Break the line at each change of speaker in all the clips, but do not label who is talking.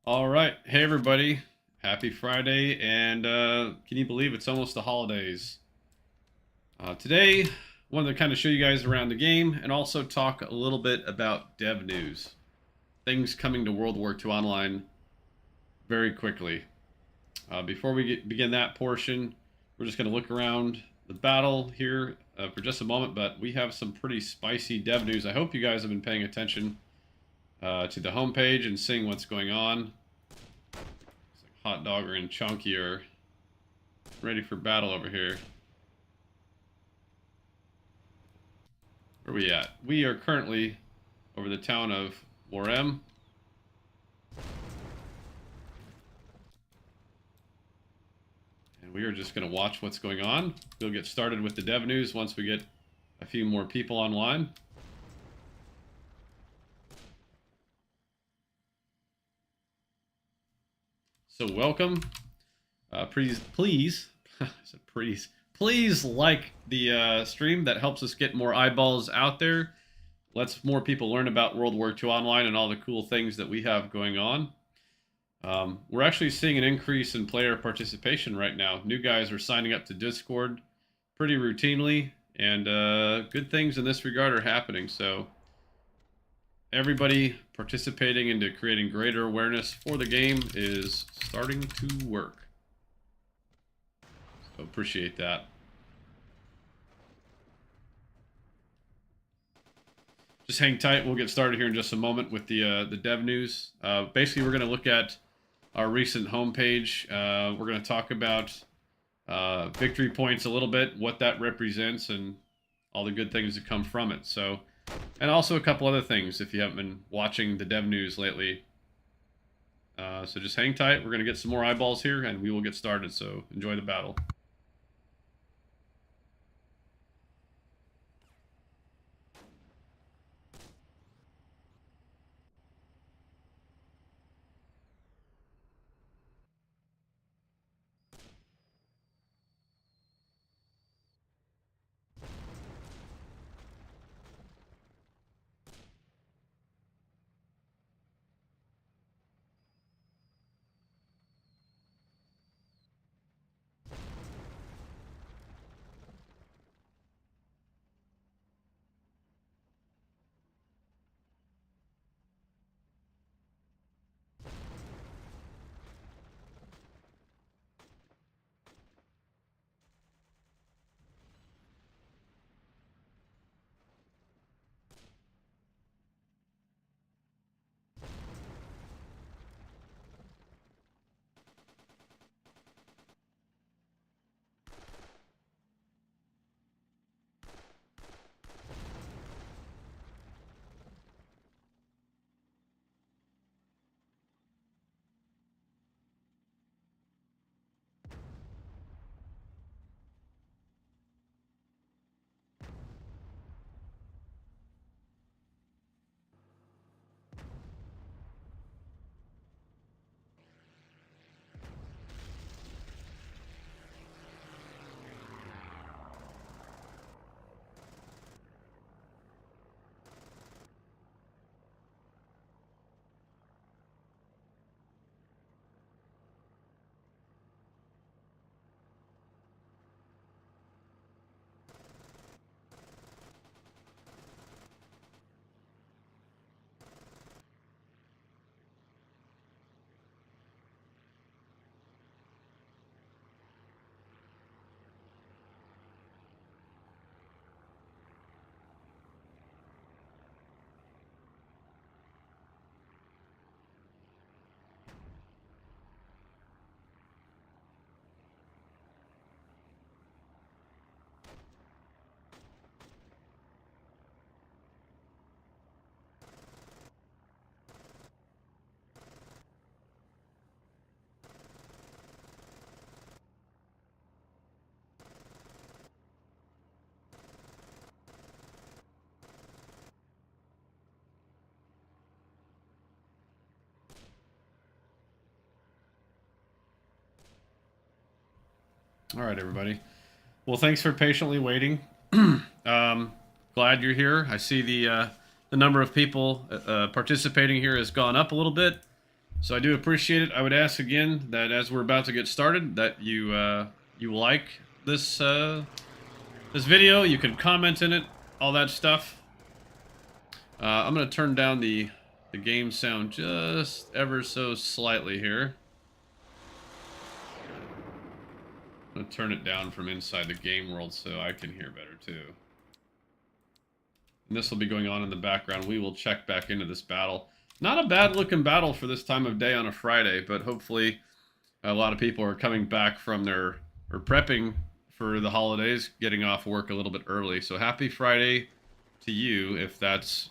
All right. Hey, everybody. Happy Friday. And can you believe it's almost the holidays? Today, wanted to kind of show you guys around the game and also talk a little bit about dev news. Things coming to World War II Online very quickly. Before we begin that portion, we're just going to look around the battle here for just a moment, but we have some pretty spicy dev news. I hope you guys have been paying attention to the homepage and seeing what's going on. Hot Dogger and Chunky are ready for battle over here. Where are we at? We are currently over the town of Warem. And we are just going to watch what's going on. We'll get started with the dev news once we get a few more people online. So welcome. Please like the stream. That helps us get more eyeballs out there. Lets more people learn about World War II Online and all the cool things that we have going on. We're actually seeing an increase in player participation right now. New guys are signing up to Discord pretty routinely, and good things in this regard are happening. So everybody participating into creating greater awareness for the game is starting to work. So appreciate that. Just hang tight. We'll get started here in just a moment with the dev news. Basically, we're going to look at our recent homepage. We're going to talk about victory points a little bit, what that represents, and all the good things that come from it. So, and also a couple other things if you haven't been watching the dev news lately. So just hang tight. We're going to get some more eyeballs here, and we will get started. So enjoy the battle. All right, everybody. Well, thanks for patiently waiting. Glad you're here. I see the number of people participating here has gone up a little bit. So I do appreciate it. I would ask again that as we're about to get started, that you like this this video. You can comment in it, all that stuff. I'm gonna turn down the game sound just ever so slightly here. I'm gonna turn it down from inside the game world so I can hear better too. And this will be going on in the background. We will check back into this battle. Not a bad looking battle for this time of day on a Friday, but hopefully a lot of people are coming back from their, or prepping for the holidays, getting off work a little bit early. So happy Friday to you if that's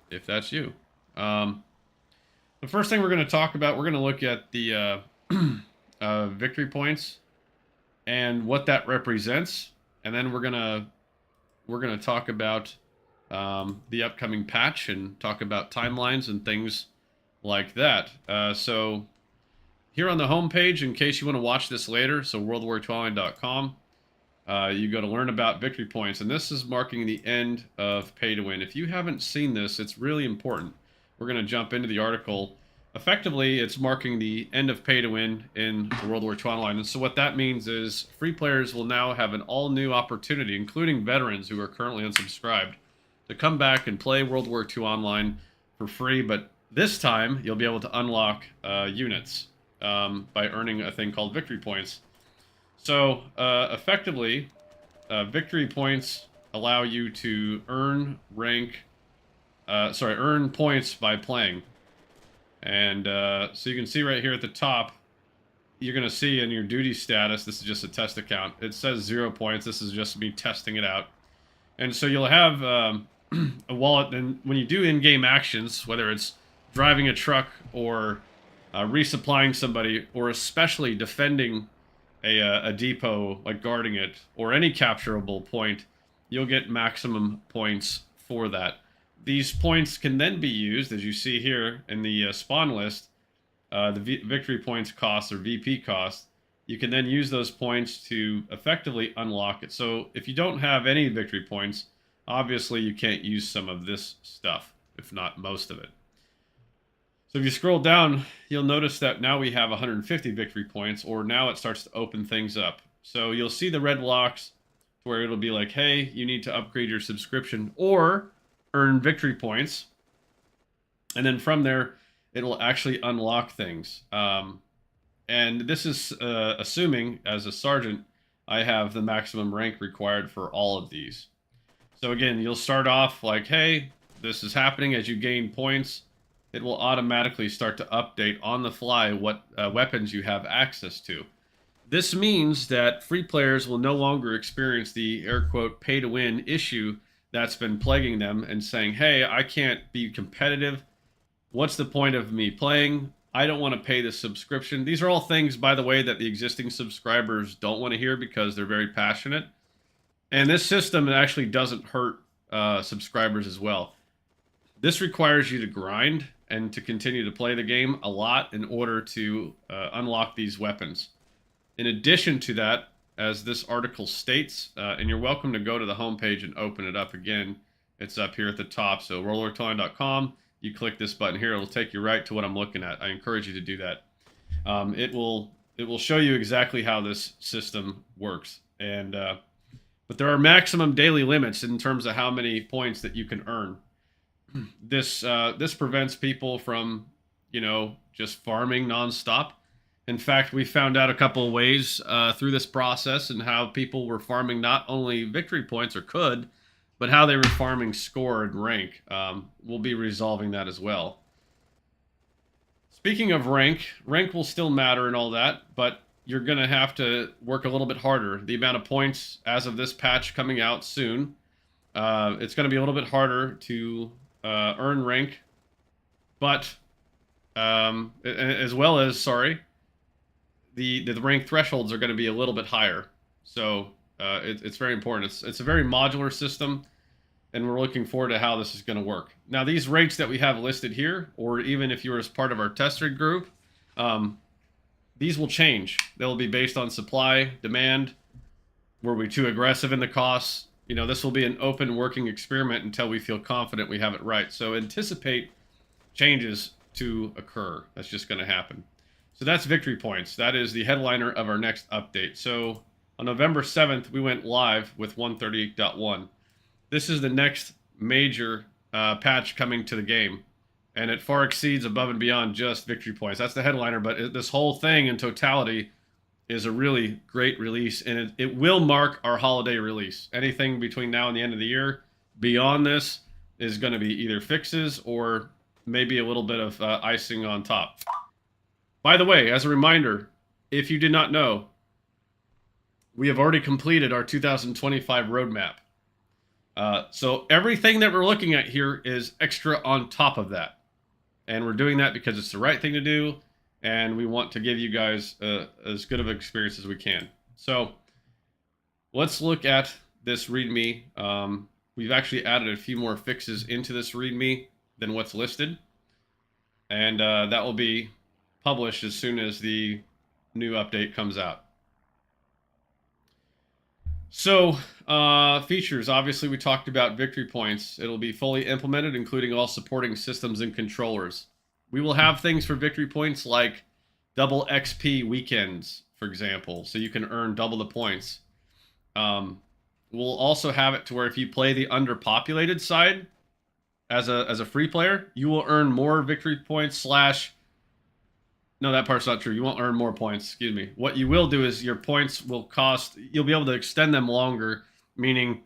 you. The first thing we're going to talk about, we're going to look at the victory points and what that represents, and then we're gonna talk about the upcoming patch and talk about timelines and things like that. So here on the home page, in case you want to watch this later, so WWII you go to learn about victory points, and this is marking the end of pay to win. If you haven't seen this, it's really important. We're going to jump into the article. Effectively, it's marking the end of pay to win in WWII Online. And so what that means is free players will now have an all-new opportunity, including veterans who are currently unsubscribed, to come back and play WWII Online for free. But this time, you'll be able to unlock units by earning a thing called victory points. So effectively, victory points allow you to earn earn points by playing. And so you can see right here at the top, you're going to see in your duty status, this is just a test account, it says 0 points. This is just me testing it out. And so you'll have a wallet, and when you do in-game actions, whether it's driving a truck or resupplying somebody, or especially defending a depot, like guarding it, or any capturable point, you'll get maximum points for that. These points can then be used, as you see here in the spawn list, the victory points cost, or VP cost. You can then use those points to effectively unlock it. So if you don't have any victory points, obviously you can't use some of this stuff, if not most of it. So if you scroll down, you'll notice that now we have 150 victory points, or now it starts to open things up. So you'll see the red blocks where it'll be like, hey, you need to upgrade your subscription or earn victory points. And then from there, it will actually unlock things. And this is assuming, as a sergeant, I have the maximum rank required for all of these. So again, you'll start off like, hey, this is happening. As you gain points, it will automatically start to update on the fly what weapons you have access to. This means that free players will no longer experience the air quote pay to win issue that's been plaguing them and saying, hey, I can't be competitive. What's the point of me playing? I don't want to pay the subscription. These are all things, by the way, that the existing subscribers don't want to hear because they're very passionate. And this system actually doesn't hurt subscribers as well. This requires you to grind and to continue to play the game a lot in order to unlock these weapons. In addition to that, as this article states, and you're welcome to go to the homepage and open it up again. It's up here at the top. So WWII.com, you click this button here, it'll take you right to what I'm looking at. I encourage you to do that. It will show you exactly how this system works. And but there are maximum daily limits in terms of how many points that you can earn. This prevents people from, just farming nonstop. In fact, we found out a couple of ways through this process and how people were farming not only victory points, or could, but how they were farming score and rank. We'll be resolving that as well. Speaking of rank will still matter and all that, but you're going to have to work a little bit harder. The amount of points as of this patch coming out soon, it's going to be a little bit harder to earn rank, but as well as, the rank thresholds are going to be a little bit higher. So it's very important. It's a very modular system, and we're looking forward to how this is going to work. Now, these rates that we have listed here, or even if you were as part of our tester group, these will change. They'll be based on supply, demand. Were we too aggressive in the costs? This will be an open working experiment until we feel confident we have it right. So anticipate changes to occur. That's just going to happen. So that's victory points. That is the headliner of our next update. So on November 7th, we went live with 138.1. This is the next major patch coming to the game, and it far exceeds above and beyond just victory points. That's the headliner, but this whole thing in totality is a really great release, and it will mark our holiday release. Anything between now and the end of the year beyond this is going to be either fixes or maybe a little bit of icing on top. By the way, as a reminder, if you did not know, we have already completed our 2025 roadmap. So everything that we're looking at here is extra on top of that. And we're doing that because it's the right thing to do, and we want to give you guys as good of an experience as we can. So let's look at this README. We've actually added a few more fixes into this README than what's listed. And that will be published as soon as the new update comes out. So, features. Obviously, we talked about victory points. It'll be fully implemented, including all supporting systems and controllers. We will have things for victory points like double XP weekends, for example, so you can earn double the points. We'll also have it to where if you play the underpopulated side as a free player, you will earn more victory points No, that part's not true. You won't earn more points. Excuse me. What you will do is your points will cost... You'll be able to extend them longer, meaning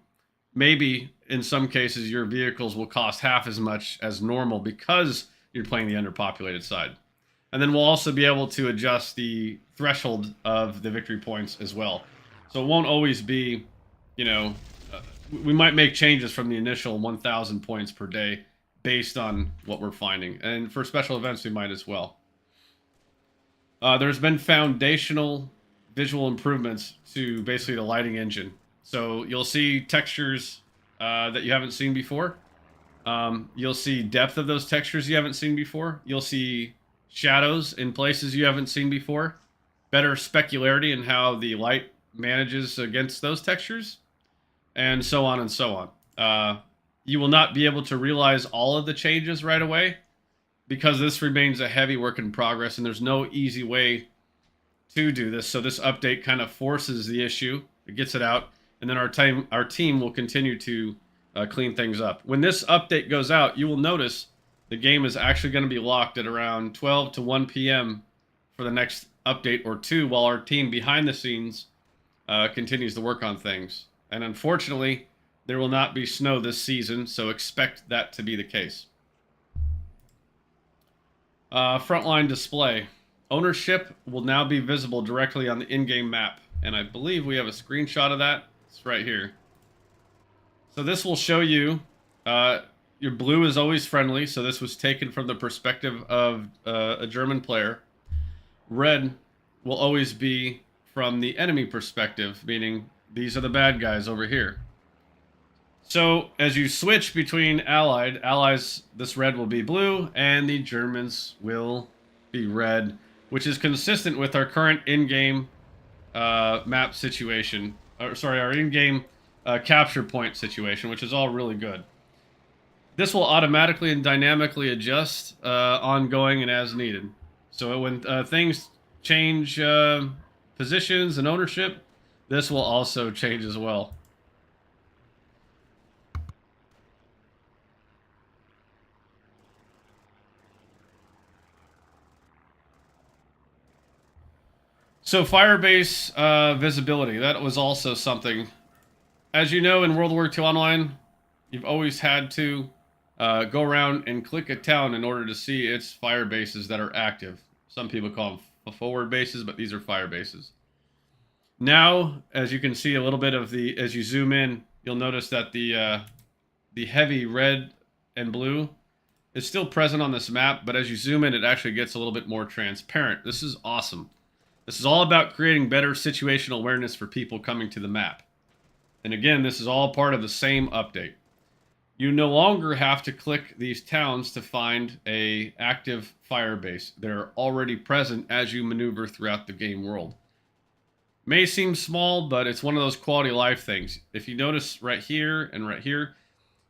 maybe in some cases your vehicles will cost half as much as normal because you're playing the underpopulated side. And then we'll also be able to adjust the threshold of the victory points as well. So it won't always be, we might make changes from the initial 1,000 points per day based on what we're finding. And for special events, we might as well. There's been foundational visual improvements to basically the lighting engine. So you'll see textures that you haven't seen before. You'll see depth of those textures you haven't seen before. You'll see shadows in places you haven't seen before. Better specularity in how the light manages against those textures. And so on and so on. You will not be able to realize all of the changes right away, because this remains a heavy work in progress, and there's no easy way to do this. So this update kind of forces the issue. It gets it out, and then our team will continue to clean things up. When this update goes out, you will notice the game is actually going to be locked at around 12 to 1 p.m. for the next update or two, while our team behind the scenes continues to work on things. And unfortunately, there will not be snow this season, so expect that to be the case. Frontline display. Ownership will now be visible directly on the in-game map. And I believe we have a screenshot of that. It's right here. So this will show you, your blue is always friendly. So this was taken from the perspective of a German player. Red will always be from the enemy perspective, meaning these are the bad guys over here. So as you switch between allies, this red will be blue, and the Germans will be red, which is consistent with our current in-game map situation. Our in-game capture point situation, which is all really good. This will automatically and dynamically adjust ongoing and as needed. So when things change positions and ownership, this will also change as well. So Firebase visibility, that was also something. As you know, in World War II Online, you've always had to go around and click a town in order to see its fire bases that are active. Some people call them forward bases, but these are fire bases. Now, as you can see a little bit of as you zoom in, you'll notice that the heavy red and blue is still present on this map, but as you zoom in, it actually gets a little bit more transparent. This is awesome. This is all about creating better situational awareness for people coming to the map. And again, this is all part of the same update. You no longer have to click these towns to find an active fire base. They're already present as you maneuver throughout the game world. May seem small, but it's one of those quality of life things. If you notice right here and right here,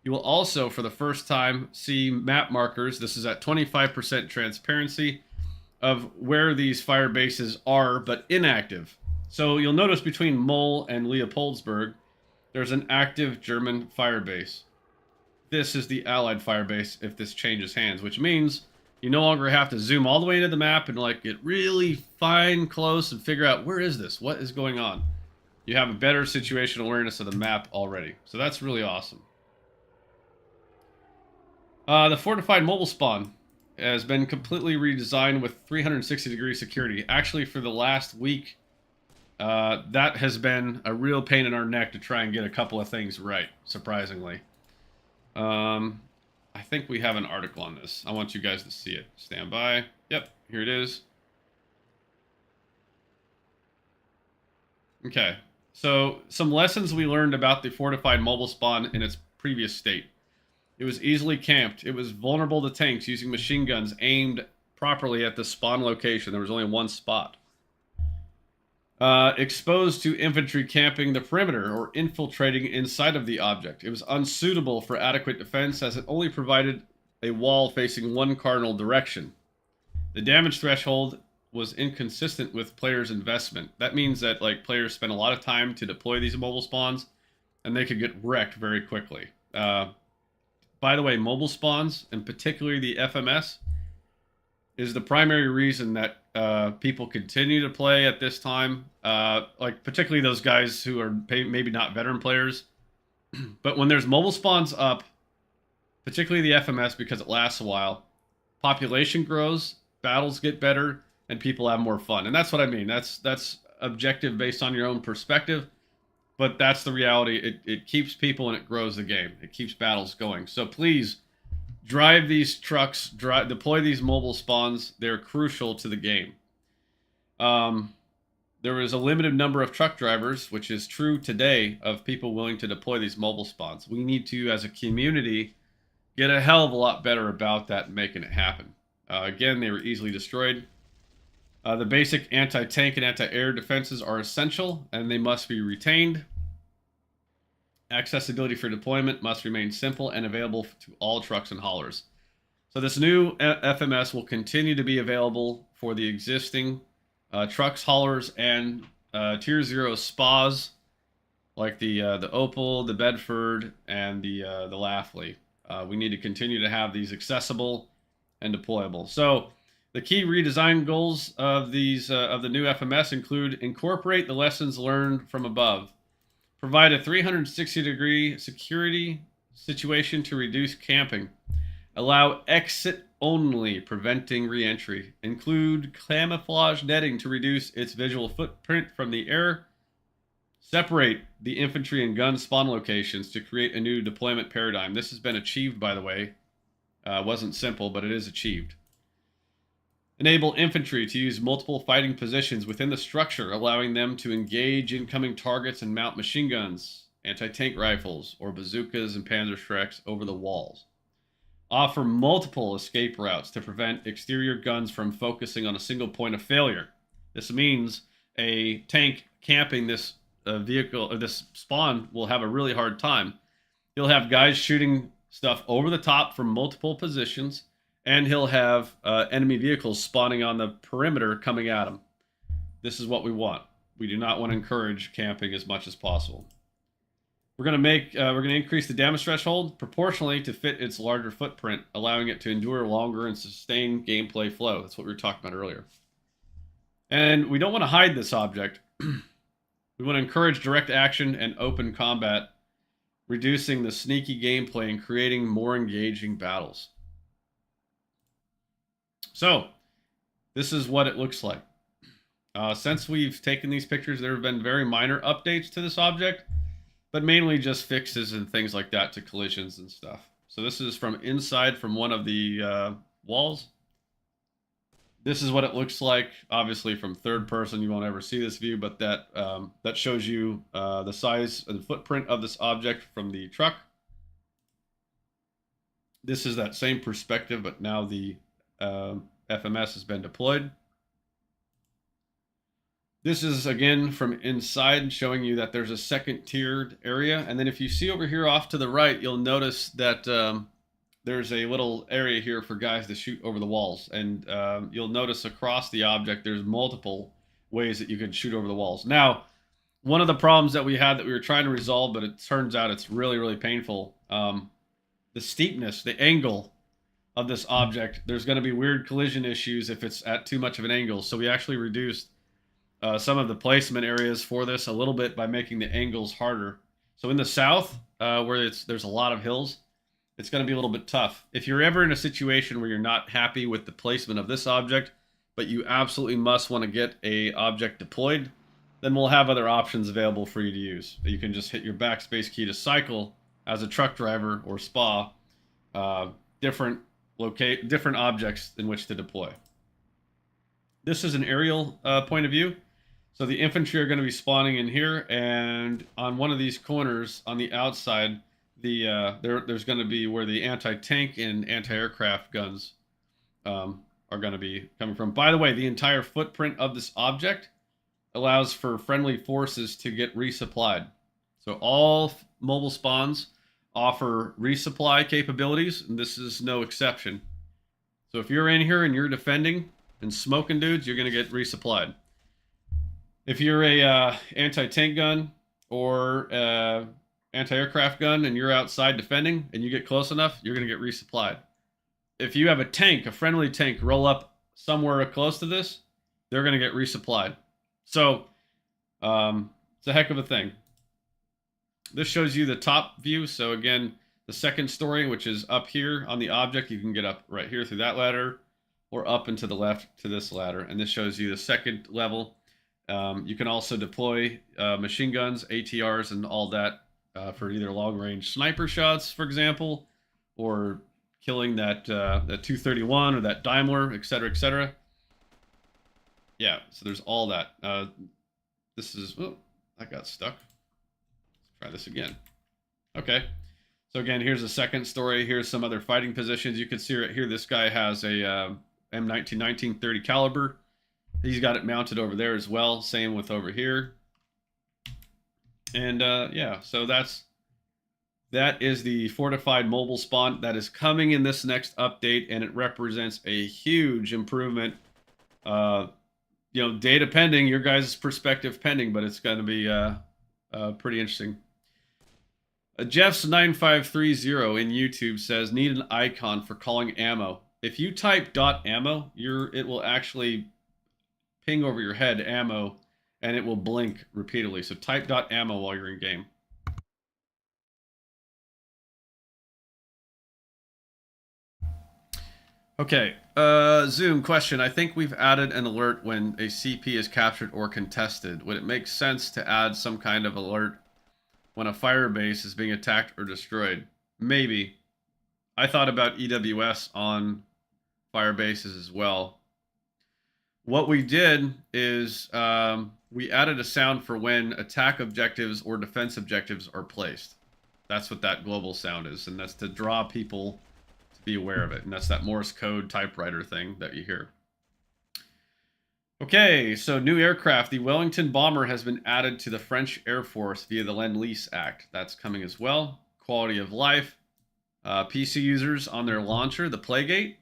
You will also, for the first time, see map markers. This is at 25% transparency of where these fire bases are, but inactive. So you'll notice between Mole and Leopoldsburg, there's an active German fire base. This is the Allied fire base if this changes hands, which means you no longer have to zoom all the way into the map and like get really fine close and figure out where is this, what is going on. You have a better situational awareness of the map already, so that's really awesome. The fortified mobile spawn has been completely redesigned with 360-degree security. Actually, for the last week, that has been a real pain in our neck to try and get a couple of things right, surprisingly. I think we have an article on this. I want you guys to see it. Stand by. Yep, here it is. Okay, so some lessons we learned about the fortified mobile spawn in its previous state. It was easily camped. It was vulnerable to tanks using machine guns aimed properly at the spawn location. There was only one spot. Exposed to infantry camping the perimeter or infiltrating inside of the object. It was unsuitable for adequate defense as it only provided a wall facing one cardinal direction. The damage threshold was inconsistent with players' investment. That means that like players spend a lot of time to deploy these mobile spawns, and they could get wrecked very quickly. By the way, mobile spawns, and particularly the FMS, is the primary reason that people continue to play at this time. Like particularly those guys who are maybe not veteran players. But when there's mobile spawns up, particularly the FMS because it lasts a while, population grows, battles get better, and people have more fun. And that's what I mean. That's objective based on your own perspective. But that's the reality. It keeps people and it grows the game. It keeps battles going. So please drive these trucks, deploy these mobile spawns. They're crucial to the game. There is a limited number of truck drivers, which is true today, of people willing to deploy these mobile spawns. We need to, as a community, get a hell of a lot better about that and making it happen. Again, they were easily destroyed. The basic anti-tank and anti-air defenses are essential, and they must be retained. Accessibility for deployment must remain simple and available to all trucks and haulers. So this new FMS will continue to be available for the existing trucks, haulers, and Tier 0 spas, like the Opal, the Bedford, and the Laughley. We need to continue to have these accessible and deployable. So the key redesign goals of these of the new FMS include incorporate the lessons learned from above, provide a 360-degree security situation to reduce camping, allow exit only, preventing re-entry, include camouflage netting to reduce its visual footprint from the air, separate the infantry and gun spawn locations to create a new deployment paradigm. This has been achieved, by the way. It wasn't simple, but it is achieved. Enable infantry to use multiple fighting positions within the structure, allowing them to engage incoming targets and mount machine guns, anti-tank rifles, or bazookas and Panzerschrecks over the walls. Offer multiple escape routes to prevent exterior guns from focusing on a single point of failure. This means a tank camping this vehicle or this spawn will have a really hard time. He'll have guys shooting stuff over the top from multiple positions, and he'll have enemy vehicles spawning on the perimeter coming at him. This is what we want. We do not want to encourage camping as much as possible. We're going to increase the damage threshold proportionally to fit its larger footprint, allowing it to endure longer and sustain gameplay flow. That's what we were talking about earlier. And we don't want to hide this object. We want to encourage direct action and open combat, reducing the sneaky gameplay and creating more engaging battles. So, this is what it looks like. Since we've taken these pictures, there have been very minor updates to this object, but mainly just fixes and things like that to collisions and stuff. So this is from inside from one of the walls. This is what it looks like. Obviously, from third person, you won't ever see this view, but that shows you the size and footprint of this object from the truck. This is that same perspective, but now the FMS has been deployed. This is again from inside, showing you that there's a second tiered area. And then if you see over here off to the right, you'll notice that there's a little area here for guys to shoot over the walls. And you'll notice across the object, there's multiple ways that you can shoot over the walls. Now, one of the problems that we had that we were trying to resolve, but it turns out it's really, really painful. The steepness, the angle of this object, there's going to be weird collision issues if it's at too much of an angle. So we actually reduced some of the placement areas for this a little bit by making the angles harder. So in the south, where there's a lot of hills, it's going to be a little bit tough. If you're ever in a situation where you're not happy with the placement of this object, but you absolutely must want to get a object deployed, then we'll have other options available for you to use. You can just hit your backspace key to cycle as a truck driver or spa, different objects in which to deploy. This is an aerial point of view. So the infantry are going to be spawning in here, and on one of these corners on the outside, there's going to be where the anti-tank and anti-aircraft guns are going to be coming from. By the way, the entire footprint of this object allows for friendly forces to get resupplied. So all mobile spawns offer resupply capabilities, and this is no exception. So if you're in here and you're defending and smoking dudes, you're going to get resupplied. If you're a anti-tank gun or anti-aircraft gun and you're outside defending and you get close enough, you're going to get resupplied. If you have a tank, a friendly tank, roll up somewhere close to this, they're going to get resupplied. So it's a heck of a thing. This shows you the top view. So again, the second story, which is up here on the object, you can get up right here through that ladder or up and to the left to this ladder. And this shows you the second level. You can also deploy machine guns, ATRs, and all that for either long-range sniper shots, for example, or killing that 231 or that Daimler, etc., etc. Yeah, so there's all that. This is... Oh, that got stuck. Let's try this again. Okay. So again, here's the second story. Here's some other fighting positions. You can see right here, this guy has a M19 30 caliber. He's got it mounted over there as well. Same with over here. And yeah, so that is the fortified mobile spawn that is coming in this next update, and it represents a huge improvement. You know, data pending, your guys' perspective pending, but it's going to be pretty interesting. Jeff's 9530 in YouTube says, need an icon for calling ammo. If you type .ammo, it will actually ping over your head ammo, and it will blink repeatedly. So type .ammo while you're in game. Okay, Xoom question. I think we've added an alert when a CP is captured or contested. Would it make sense to add some kind of alert when a fire base is being attacked or destroyed? Maybe. I thought about EWS on fire bases as well. What we did is we added a sound for when attack objectives or defense objectives are placed. That's what that global sound is, and that's to draw people to be aware of it. And that's that Morse code typewriter thing that you hear. Okay, so new aircraft. The Wellington bomber has been added to the French Air Force via the Lend-Lease Act. That's coming as well. Quality of life. PC users on their launcher, the Playgate,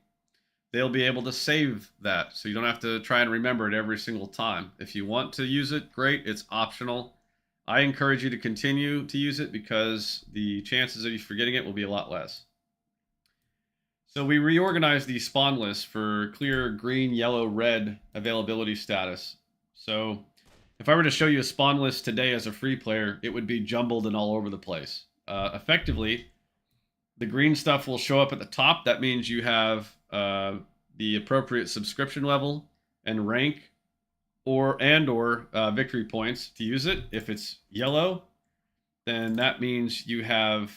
they'll be able to save that. So you don't have to try and remember it every single time. If you want to use it, great. It's optional. I encourage you to continue to use it because the chances of you forgetting it will be a lot less. So we reorganized the spawn list for clear green, yellow, red availability status. So if I were to show you a spawn list today as a free player, it would be jumbled and all over the place. Effectively, the green stuff will show up at the top. That means you have the appropriate subscription level and rank or victory points to use it. If it's yellow, then that means you have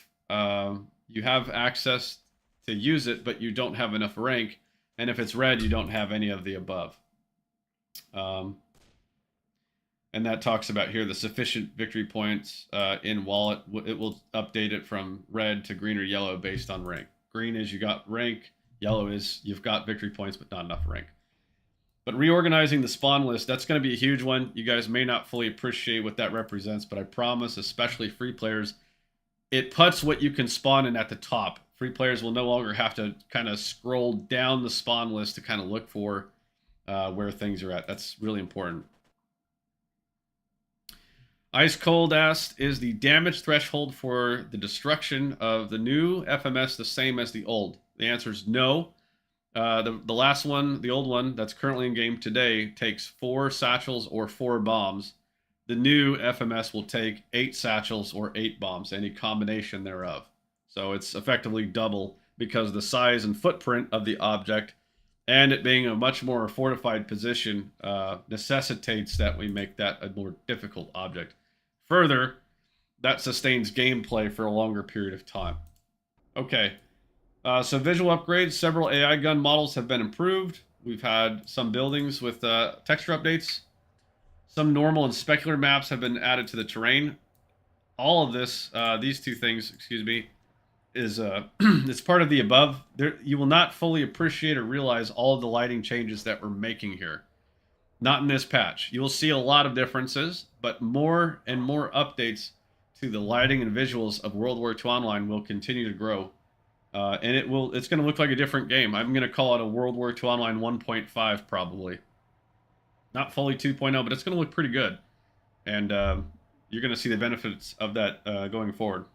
access to use it, but you don't have enough rank. And if it's red, you don't have any of the above. And that talks about here the sufficient victory points in wallet. It will update it from red to green or yellow based on rank. Green is you got rank. Yellow is you've got victory points but not enough rank. But reorganizing the spawn list, that's going to be a huge one. You guys may not fully appreciate what that represents, but I promise, especially free players, it puts what you can spawn in at the top. Free players will no longer have to kind of scroll down the spawn list to kind of look for where things are at. That's really important. Ice Cold asked, is the damage threshold for the destruction of the new FMS the same as the old? The answer is no. The last one, the old one that's currently in game today, takes 4 satchels or 4 bombs. The new FMS will take 8 satchels or 8 bombs, any combination thereof. So it's effectively double because the size and footprint of the object and it being a much more fortified position necessitates that we make that a more difficult object. Further, that sustains gameplay for a longer period of time. Okay, so visual upgrades. Several AI gun models have been improved. We've had some buildings with texture updates. Some normal and specular maps have been added to the terrain. All of this, these two things, excuse me, is it's part of the above. You will not fully appreciate or realize all of the lighting changes that we're making here. Not in this patch. You will see a lot of differences, but more and more updates to the lighting and visuals of World War II Online will continue to grow. And it's going to look like a different game. I'm going to call it a World War II Online 1.5 probably. Not fully 2.0, but it's going to look pretty good. And you're going to see the benefits of that going forward.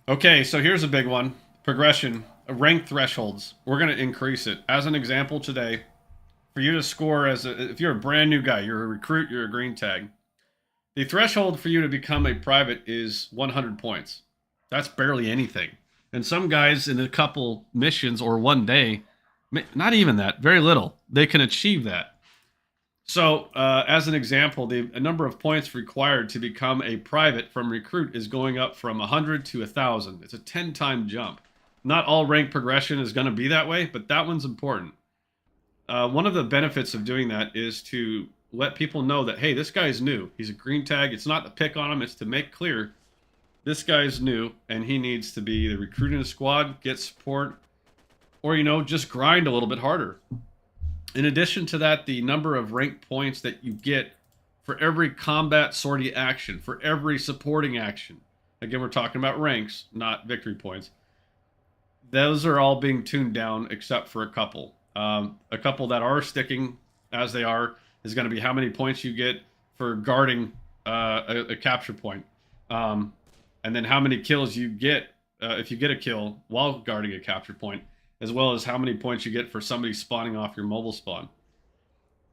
Okay, so here's a big one. Progression. Rank thresholds. We're going to increase it. As an example today, for you to score if you're a brand new guy, you're a recruit, you're a green tag, the threshold for you to become a private is 100 points. That's barely anything. And some guys in a couple missions or one day, not even that, very little, they can achieve that. So, as an example, the number of points required to become a private from recruit is going up from 100 to 1,000. It's a 10-time jump. Not all rank progression is going to be that way, but that one's important. One of the benefits of doing that is to let people know that, hey, this guy's new. He's a green tag. It's not to pick on him. It's to make clear this guy's new, and he needs to be either recruiting a squad, get support, or, just grind a little bit harder. In addition to that, the number of rank points that you get for every combat sortie action, for every supporting action. Again, we're talking about ranks, not victory points. Those are all being tuned down except for a couple. A couple that are sticking as they are is going to be how many points you get for guarding a capture point. And then how many kills you get if you get a kill while guarding a capture point, as well as how many points you get for somebody spawning off your mobile spawn.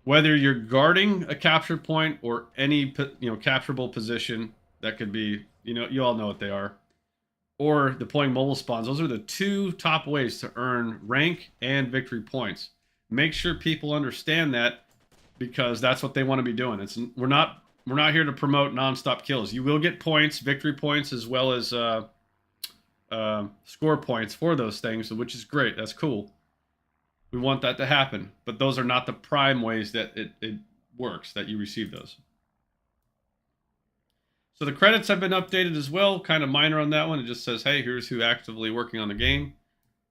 Whether you're guarding a capture point or any capturable position, that could be, you all know what they are, or deploying mobile spawns, those are the 2 top ways to earn rank and victory points. Make sure people understand that, because that's what they want to be doing. We're not here to promote nonstop kills. You will get points, victory points, as well as score points for those things, which is great. That's cool. We want that to happen, but those are not the prime ways that it works, that you receive those. So the credits have been updated as well, kind of minor on that one. It just says, hey, here's who actively working on the game.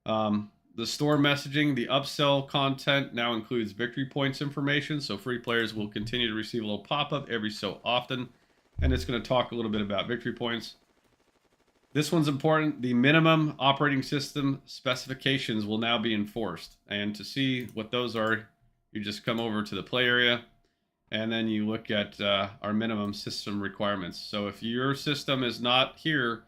The store messaging, the upsell content now includes victory points information, so free players will continue to receive a little pop-up every so often, and it's going to talk a little bit about victory points. This one's important. The minimum operating system specifications will now be enforced. And to see what those are, you just come over to the play area, and then you look at our minimum system requirements. So if your system is not here,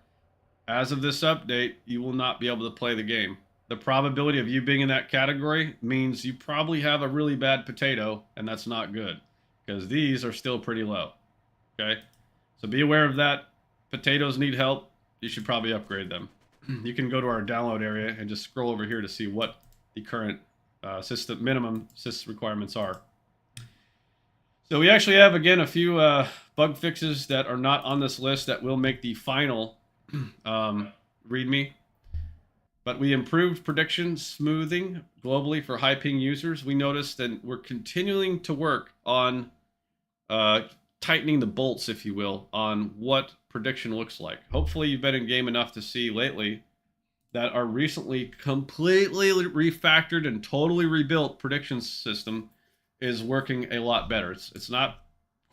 as of this update, you will not be able to play the game. The probability of you being in that category means you probably have a really bad potato, and that's not good, because these are still pretty low. Okay? So be aware of that. Potatoes need help. You should probably upgrade them. You can go to our download area and just scroll over here to see what the current minimum system requirements are. So we actually have, again, a few bug fixes that are not on this list that will make the final README. But we improved prediction smoothing globally for high ping users. We noticed that we're continuing to work on tightening the bolts, if you will, on what prediction looks like. Hopefully you've been in game enough to see lately that our recently completely refactored and totally rebuilt prediction system is working a lot better. It's not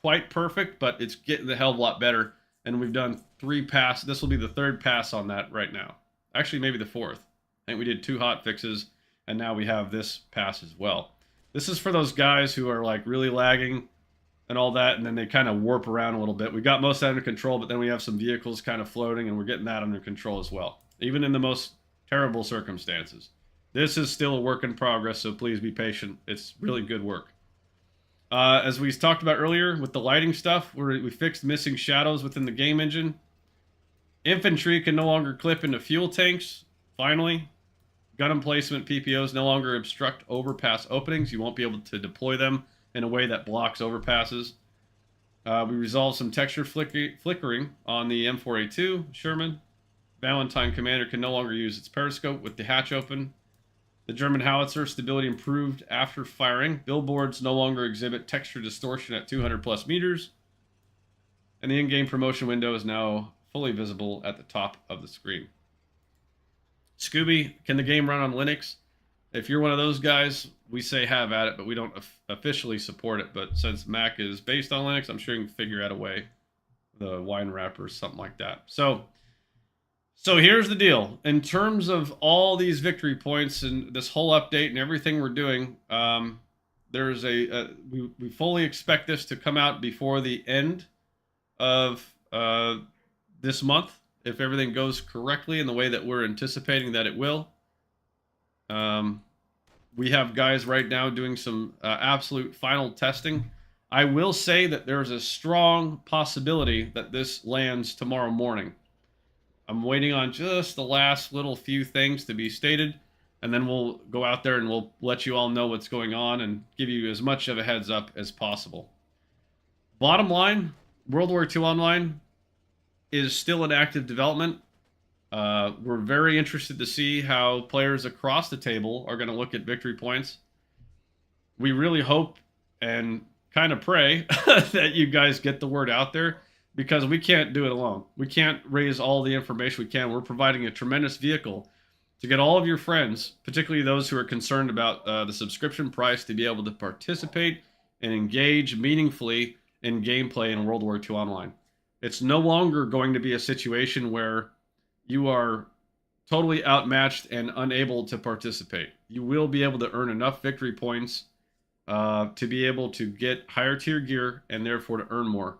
quite perfect, but it's getting a hell of a lot better. And we've done 3 passes. This will be the 3rd pass on that right now. Actually, maybe the 4th. I think we did 2 hot fixes, and now we have this pass as well. This is for those guys who are like really lagging and all that, and then they kind of warp around a little bit. We got most of that under control, but then we have some vehicles kind of floating, and we're getting that under control as well, even in the most terrible circumstances. This is still a work in progress, so please be patient. It's really good work. As we talked about earlier with the lighting stuff, we fixed missing shadows within the game engine. Infantry can no longer clip into fuel tanks, finally. Gun emplacement PPOs no longer obstruct overpass openings. You won't be able to deploy them in a way that blocks overpasses. We resolved some texture flickering on the M4A2 Sherman. Valentine Commander can no longer use its periscope with the hatch open. The German howitzer stability improved after firing. Billboards no longer exhibit texture distortion at 200 plus meters. And the in-game promotion window is now fully visible at the top of the screen. Scooby, can the game run on Linux? If you're one of those guys, we say have at it, but we don't officially support it. But since Mac is based on Linux, I'm sure you can figure out a way. The wine wrapper or something like that. So here's the deal. In terms of all these victory points and this whole update and everything we're doing, there's we fully expect this to come out before the end of this month, if everything goes correctly in the way that we're anticipating that it will. We have guys right now doing some absolute final testing. I will say that there's a strong possibility that this lands tomorrow morning. I'm waiting on just the last little few things to be stated, and then we'll go out there and we'll let you all know what's going on and give you as much of a heads up as possible. Bottom line, World War II Online is still in active development. We're very interested to see how players across the table are going to look at victory points. We really hope and kind of pray that you guys get the word out there, because we can't do it alone. We can't raise all the information we can. We're providing a tremendous vehicle to get all of your friends, particularly those who are concerned about the subscription price, to be able to participate and engage meaningfully in gameplay in World War II Online. It's no longer going to be a situation where you are totally outmatched and unable to participate. You will be able to earn enough victory points to be able to get higher tier gear and therefore to earn more.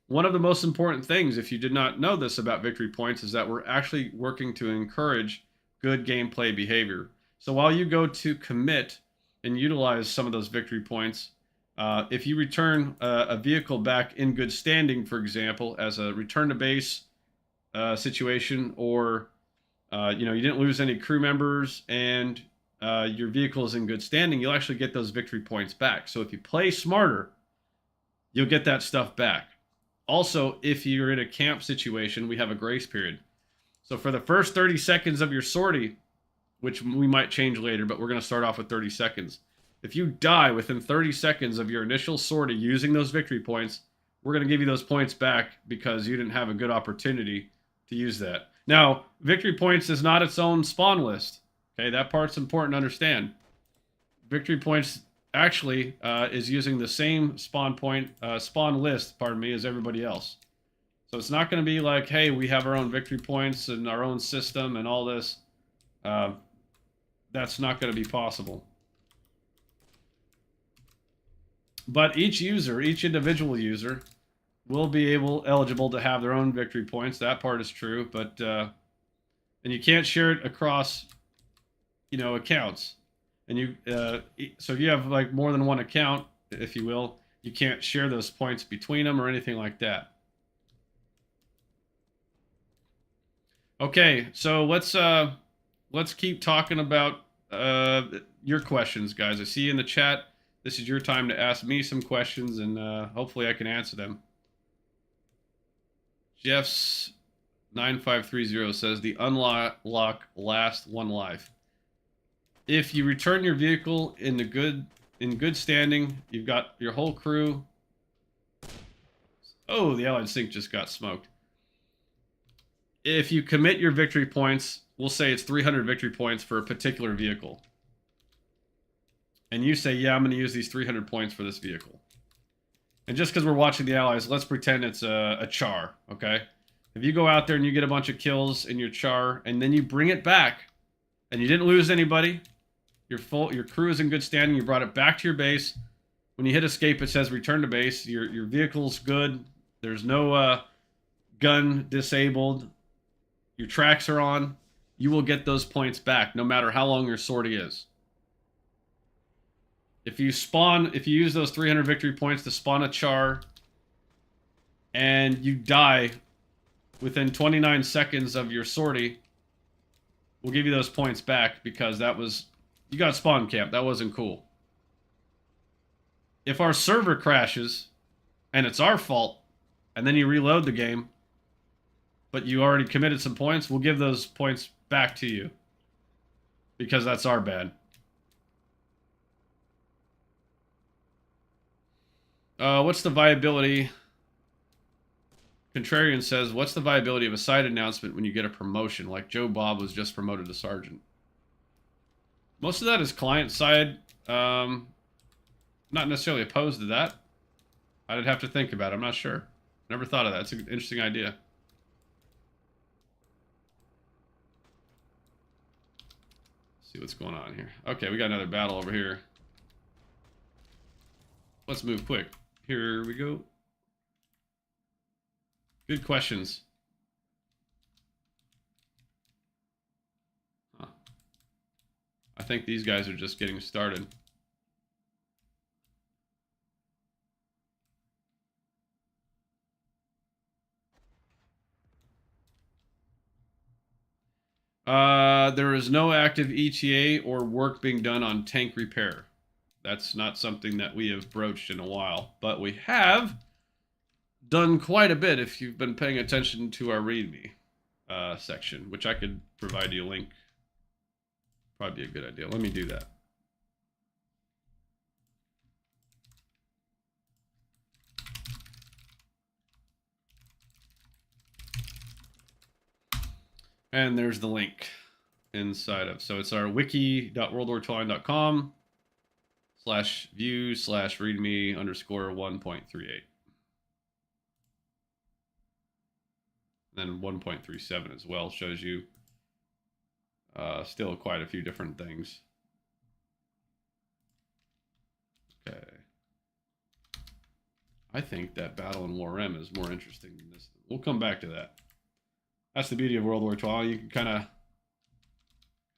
One of the most important things, if you did not know this about victory points, is that we're actually working to encourage good gameplay behavior. So while you go to commit and utilize some of those victory points, if you return a vehicle back in good standing, for example, as a return to base situation, or you didn't lose any crew members and your vehicle is in good standing, you'll actually get those victory points back. So if you play smarter, you'll get that stuff back. Also, if you're in a camp situation, we have a grace period. So for the first 30 seconds of your sortie, which we might change later, but we're going to start off with 30 seconds. If you die within 30 seconds of your initial sortie using those victory points, we're going to give you those points back because you didn't have a good opportunity to use that. Now, victory points is not its own spawn list. Okay, that part's important to understand. Victory points actually is using the same spawn list, as everybody else. So it's not going to be like, hey, we have our own victory points and our own system and all this. That's not going to be possible. But each individual user, will be eligible to have their own victory points. That part is true, but and you can't share it across, accounts. And so if you have like more than one account, if you will, you can't share those points between them or anything like that. Okay, so let's keep talking about your questions, guys. I see you in the chat. This is your time to ask me some questions, and hopefully I can answer them. Jeff's 9530 says the unlock lasts one life. If you return your vehicle in good standing, you've got your whole crew Oh, the Allied sink just got smoked. If you commit your victory points, we'll say it's 300 victory points for a particular vehicle. And you say, yeah, I'm going to use these 300 points for this vehicle. And just because we're watching the Allies, let's pretend it's a char, okay? If you go out there and you get a bunch of kills in your char, and then you bring it back, and you didn't lose anybody, your crew is in good standing, you brought it back to your base. When you hit escape, it says return to base. Your vehicle's good. There's no gun disabled. Your tracks are on. You will get those points back, no matter how long your sortie is. If you use those 300 victory points to spawn a char, and you die within 29 seconds of your sortie, we'll give you those points back because you got spawn camp. That wasn't cool. If our server crashes, and it's our fault, and then you reload the game, but you already committed some points, we'll give those points back to you. Because that's our bad. What's the viability? Contrarian says, what's the viability of a side announcement when you get a promotion? Like Joe Bob was just promoted to sergeant. Most of that is client side. Not necessarily opposed to that. I'd have to think about it. I'm not sure. Never thought of that. It's an interesting idea. Let's see what's going on here. Okay, we got another battle over here. Let's move quick. Here we go. Good questions. Huh. I think these guys are just getting started. There is no active ETA or work being done on tank repair. That's not something that we have broached in a while, but we have done quite a bit if you've been paying attention to our README section, which I could provide you a link. Probably be a good idea. Let me do that. And there's the link inside of. So it's our wiki.worldwar12.com/view/readme_1.38. Then 1.37 as well shows you still quite a few different things. Okay. I think that Battle in War M is more interesting than this. We'll come back to that. That's the beauty of World War II. You can kind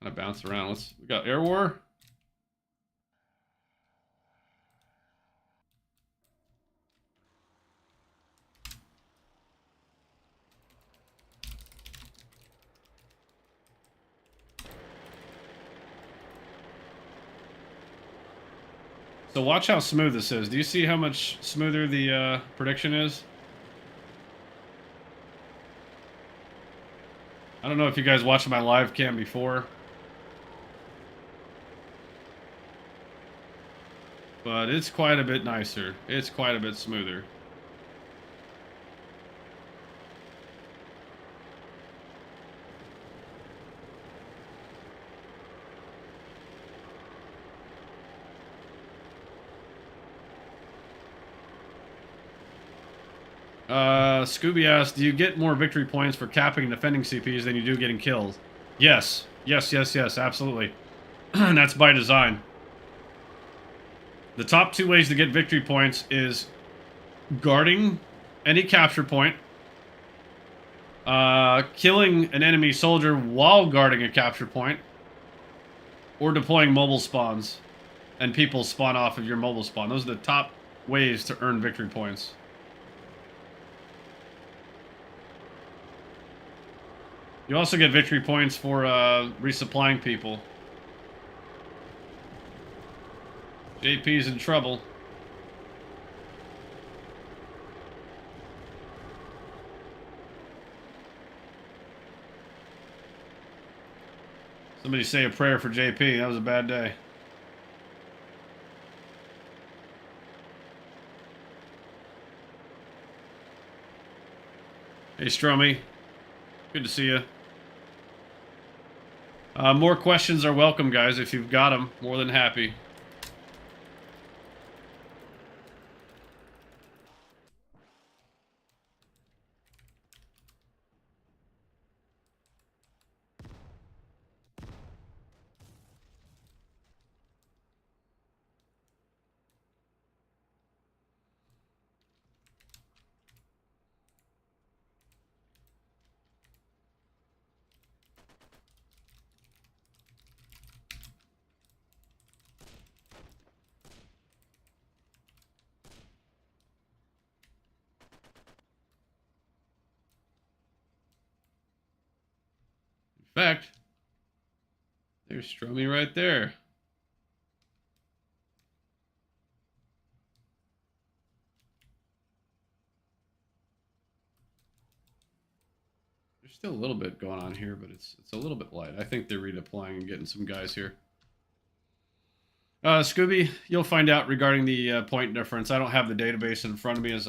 of bounce around. We got Air War. So watch how smooth this is. Do you see how much smoother the prediction is? I don't know if you guys watched my live cam before. But it's quite a bit nicer. It's quite a bit smoother. Scooby asked, do you get more victory points for capping and defending CPs than you do getting killed? Yes. Yes, absolutely. And that's by design. The top two ways to get victory points is guarding any capture point, killing an enemy soldier while guarding a capture point, or deploying mobile spawns, and people spawn off of your mobile spawn. Those are the top ways to earn victory points. You also get victory points for resupplying people. JP's in trouble. Somebody say a prayer for JP. That was a bad day. Hey, Stromy. Good to see you. More questions are welcome, guys. If you've got them, more than happy. In fact, there's Stromy right there. There's still a little bit going on here, but it's a little bit light. I think they're redeploying and getting some guys here. Scooby, you'll find out regarding the point difference. I don't have the database in front of me as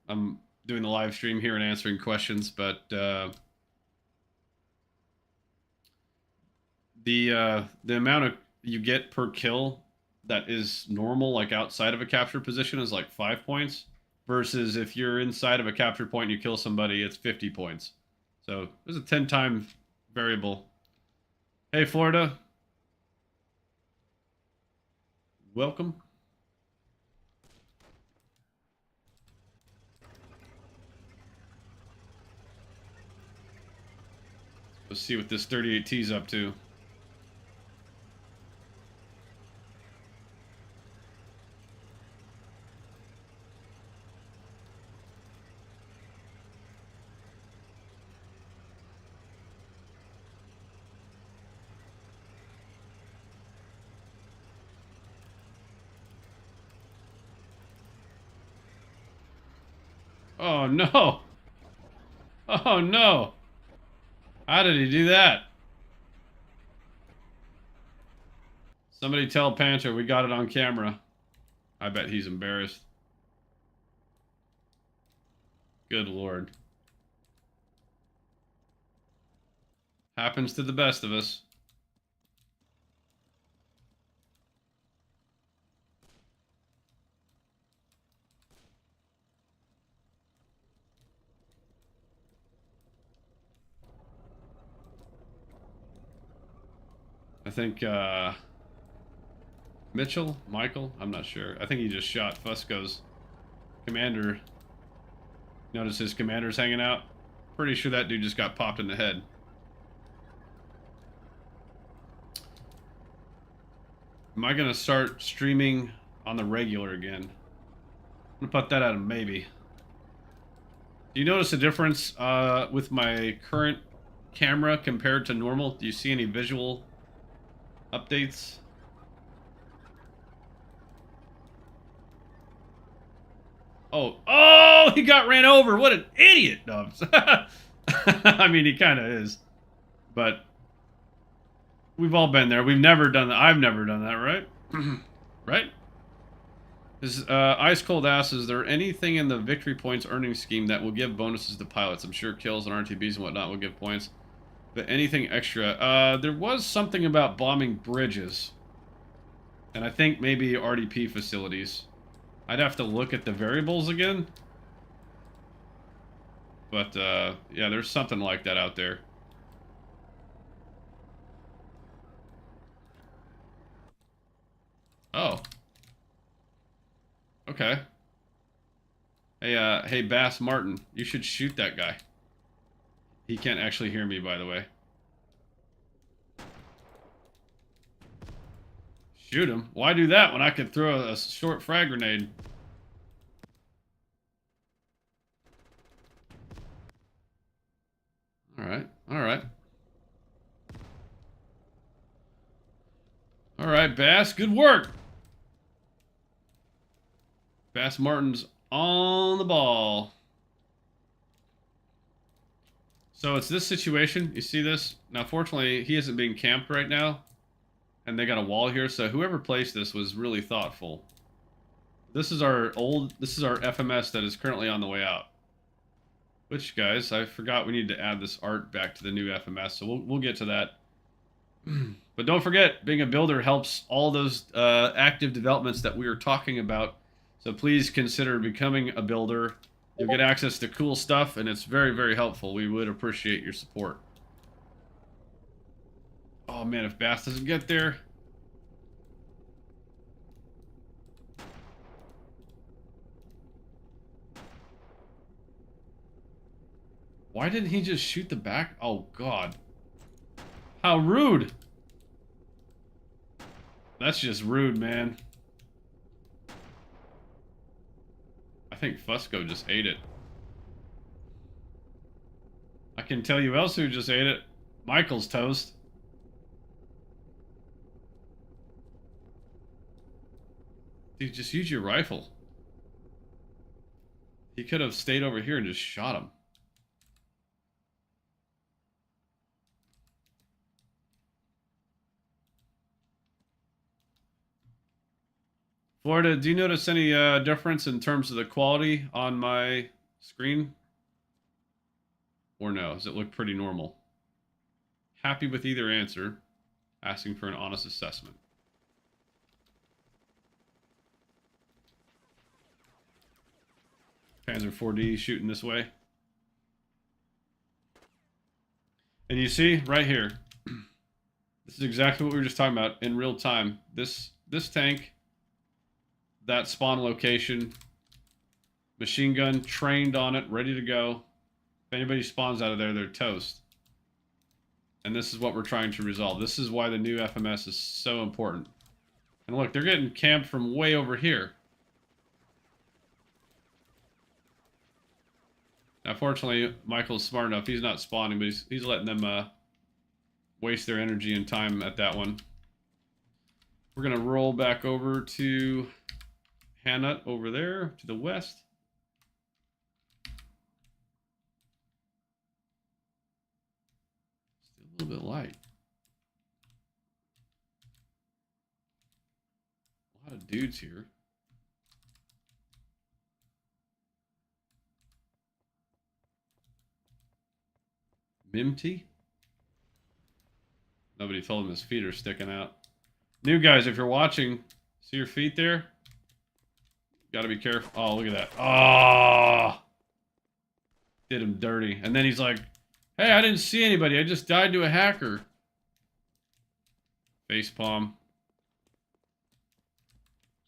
I'm doing the live stream here and answering questions, but the amount of you get per kill that is normal, like outside of a capture position, is like 5 points, versus if you're inside of a capture point and you kill somebody, it's 50 points. So there's a 10-time variable. Hey, Florida. Welcome. Let's see what this 38T is up to. Oh no! Oh no! How did he do that? Somebody tell Panther we got it on camera. I bet he's embarrassed. Good lord. Happens to the best of us. I think, Michael? I'm not sure. I think he just shot Fusco's commander. Notice his commander's hanging out. Pretty sure that dude just got popped in the head. Am I gonna start streaming on the regular again? I'm gonna put that at a maybe. Do you notice a difference with my current camera compared to normal? Do you see any visual updates? Oh, he got ran over. What an idiot, Dubs. I mean, he kind of is. But we've all been there. We've never done that. I've never done that, right? Right? Is Ice Cold asks, is there anything in the victory points earning scheme that will give bonuses to pilots? I'm sure kills and RTBs and whatnot will give points. But anything extra? There was something about bombing bridges. And I think maybe RDP facilities. I'd have to look at the variables again. But, yeah, there's something like that out there. Oh. Okay. Hey, hey, Bass Martin, you should shoot that guy. He can't actually hear me, by the way. Shoot him. Why do that when I could throw a short frag grenade? Alright, alright. Alright, Bass, good work! Bass Martin's on the ball. So it's this situation. You see this? Now, fortunately, he isn't being camped right now. And they got a wall here, so whoever placed this was really thoughtful. This is our FMS that is currently on the way out. Which, guys, I forgot we need to add this art back to the new FMS, so we'll get to that. But don't forget, being a builder helps all those active developments that we were talking about. So please consider becoming a builder. You'll get access to cool stuff, and it's very, very helpful. We would appreciate your support. Oh, man, if Bass doesn't get there... Why didn't he just shoot the back? Oh, God. How rude. That's just rude, man. I think Fusco just ate it. I can tell you else who just ate it. Michael's toast. Dude, just use your rifle. He could have stayed over here and just shot him. Florida, do you notice any difference in terms of the quality on my screen? Or no? Does it look pretty normal? Happy with either answer. Asking for an honest assessment. Panzer 4D shooting this way. And you see, right here, this is exactly what we were just talking about in real time. This tank, that spawn location, machine gun trained on it, ready to go. If anybody spawns out of there, they're toast. And this is what we're trying to resolve. This is why the new FMS is so important. And look, they're getting camped from way over here. Now, fortunately, Michael's smart enough. He's not spawning, but he's letting them waste their energy and time at that one. We're going to roll back over to Hannut over there to the west. Still a little bit light. A lot of dudes here. Mimty? Nobody told him his feet are sticking out. New guys, if you're watching, see your feet there? Gotta be careful. Oh, look at that. Oh! Did him dirty. And then he's like, hey, I didn't see anybody. I just died to a hacker. Facepalm.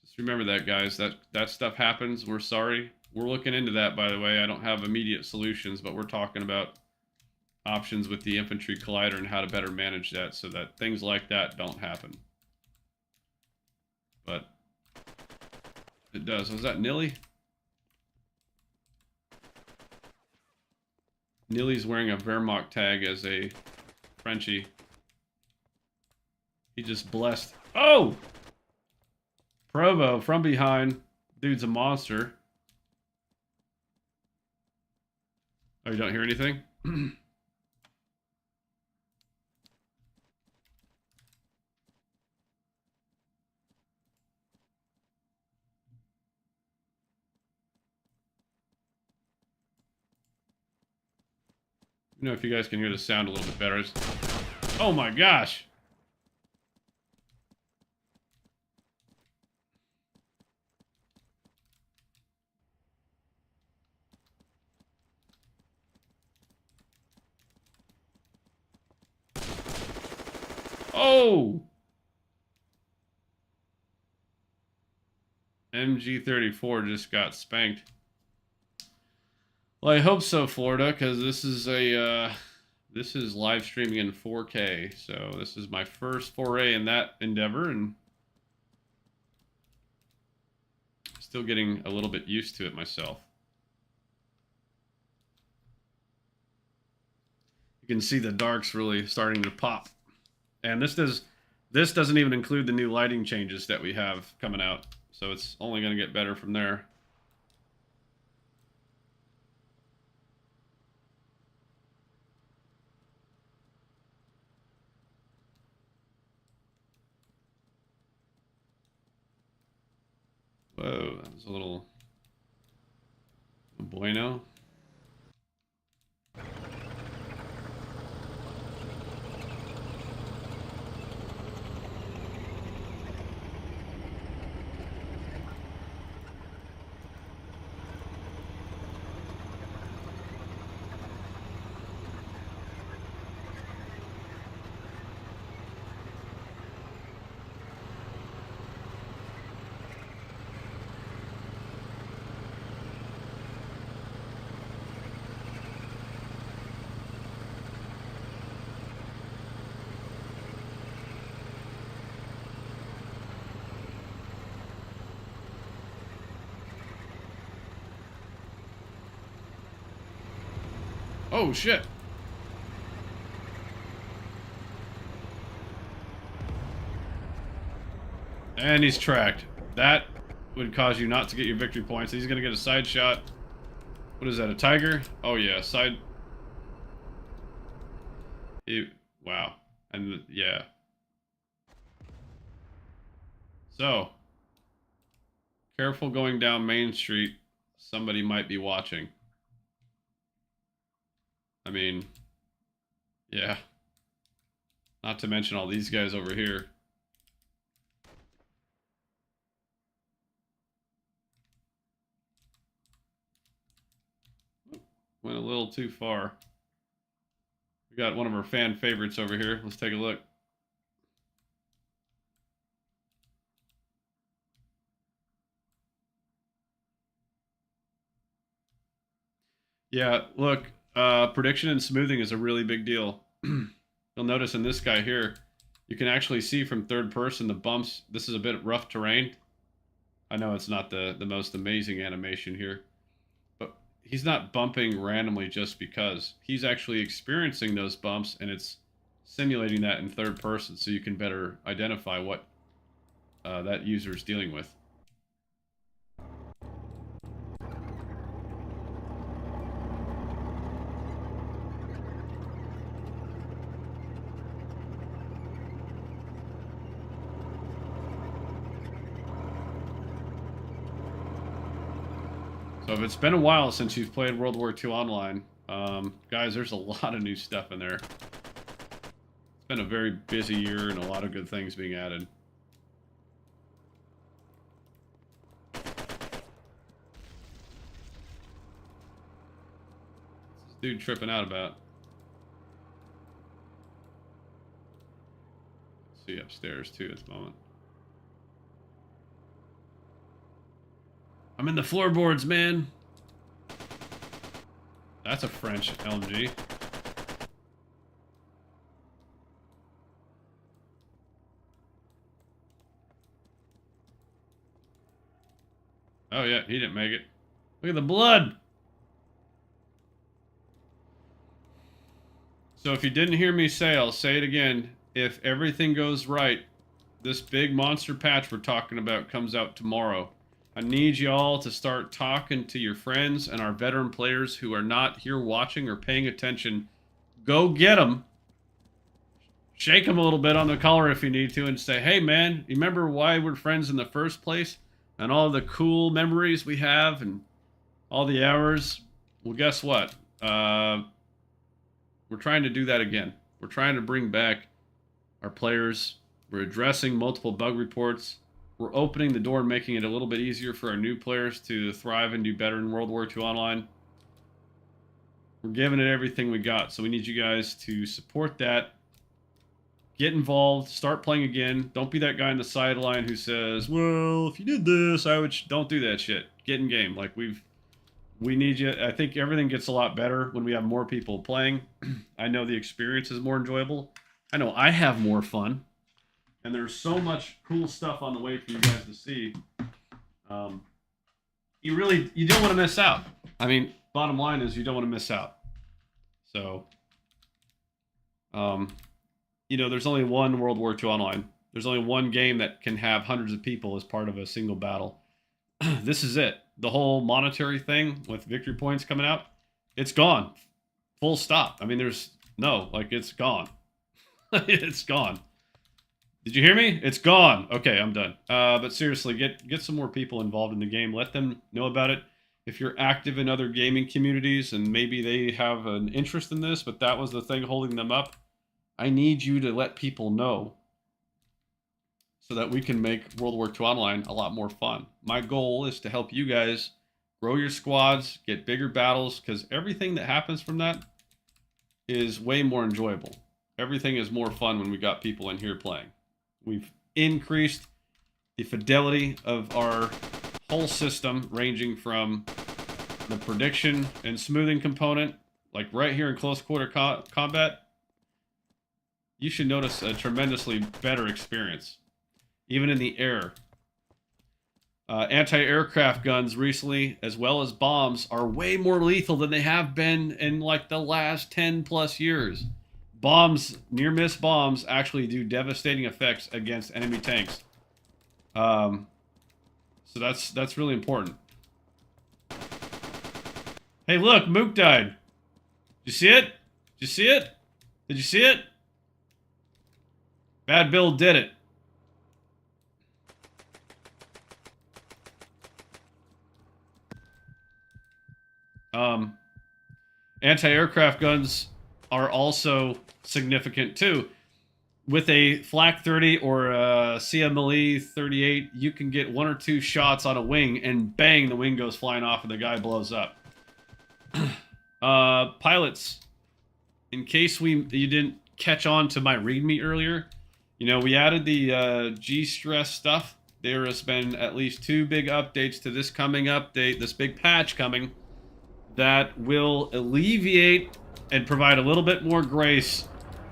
Just remember that, guys. That stuff happens. We're sorry. We're looking into that, by the way. I don't have immediate solutions, but we're talking about options with the infantry collider and how to better manage that so that things like that don't happen. But it does. Was that Nilly? Nilly's wearing a Wehrmacht tag as a Frenchie. He just blessed. Oh! Provo from behind. Dude's a monster. Oh, you don't hear anything? You know, if you guys can hear the sound a little bit better. Oh my gosh! Oh! MG34 just got spanked. Well, I hope so, Florida, because this is live streaming in 4K, so this is my first foray in that endeavor, and still getting a little bit used to it myself. You can see the darks really starting to pop, and this doesn't even include the new lighting changes that we have coming out, so it's only going to get better from there. Whoa, that was a little bueno. Oh, shit. And he's tracked. That would cause you not to get your victory points. He's going to get a side shot. What is that, a tiger? Oh, yeah, side... Wow. And, yeah. So, careful going down Main Street. Somebody might be watching. I mean, yeah. Not to mention all these guys over here. Went a little too far. We got one of our fan favorites over here. Let's take a look. Yeah, look, prediction and smoothing is a really big deal. You'll notice in this guy here, you can actually see from third person the bumps. This is a bit rough terrain. I know it's not the most amazing animation here, but he's not bumping randomly just because. He's actually experiencing those bumps, and it's simulating that in third person so you can better identify what that user is dealing with. So if it's been a while since you've played World War II Online, guys, there's a lot of new stuff in there. It's been a very busy year and a lot of good things being added. What's this dude tripping out about? Let's see upstairs too at the moment. I'm in the floorboards, man. That's a French LMG. Oh yeah, he didn't make it. Look at the blood. So if you didn't hear me say, I'll say it again. If everything goes right, this big monster patch we're talking about comes out tomorrow. I need y'all to start talking to your friends and our veteran players who are not here watching or paying attention. Go get them. Shake them a little bit on the collar if you need to and say, hey man, you remember why we're friends in the first place? And all the cool memories we have and all the hours? Well, guess what? We're trying to do that again. We're trying to bring back our players. We're addressing multiple bug reports. We're opening the door and making it a little bit easier for our new players to thrive and do better in World War II Online. We're giving it everything we got, so we need you guys to support that. Get involved. Start playing again. Don't be that guy on the sideline who says, well, if you did this, I would... Don't do that shit. Get in game. Like, we need you. I think everything gets a lot better when we have more people playing. I know the experience is more enjoyable. I know I have more fun. And there's so much cool stuff on the way for you guys to see. You don't want to miss out. I mean, bottom line is you don't want to miss out. So, you know, there's only one World War II Online. There's only one game that can have hundreds of people as part of a single battle. This is it. The whole monetary thing with victory points coming out, it's gone. Full stop. I mean, it's gone. It's gone. Did you hear me? It's gone. Okay, I'm done. But seriously, get some more people involved in the game. Let them know about it. If you're active in other gaming communities and maybe they have an interest in this, but that was the thing holding them up, I need you to let people know so that we can make World War II Online a lot more fun. My goal is to help you guys grow your squads, get bigger battles, because everything that happens from that is way more enjoyable. Everything is more fun when we got people in here playing. We've increased the fidelity of our whole system, ranging from the prediction and smoothing component, like right here in close quarter combat. You should notice a tremendously better experience. Even in the air. Anti-aircraft guns recently, as well as bombs, are way more lethal than they have been in like the last 10 plus years. Bombs, near miss bombs, actually do devastating effects against enemy tanks. So that's really important. Hey, look, Mook died. Did you see it? Did you see it? Did you see it? Bad Bill did it. Anti-aircraft guns are also significant too. With a Flak 30 or a CMLE 38, you can get 1 or 2 shots on a wing, and bang, the wing goes flying off and the guy blows up. Pilots, in case you didn't catch on to my README earlier, you know, we added the G-Stress stuff. There has been at least 2 big updates to this coming update, this big patch coming, that will alleviate and provide a little bit more grace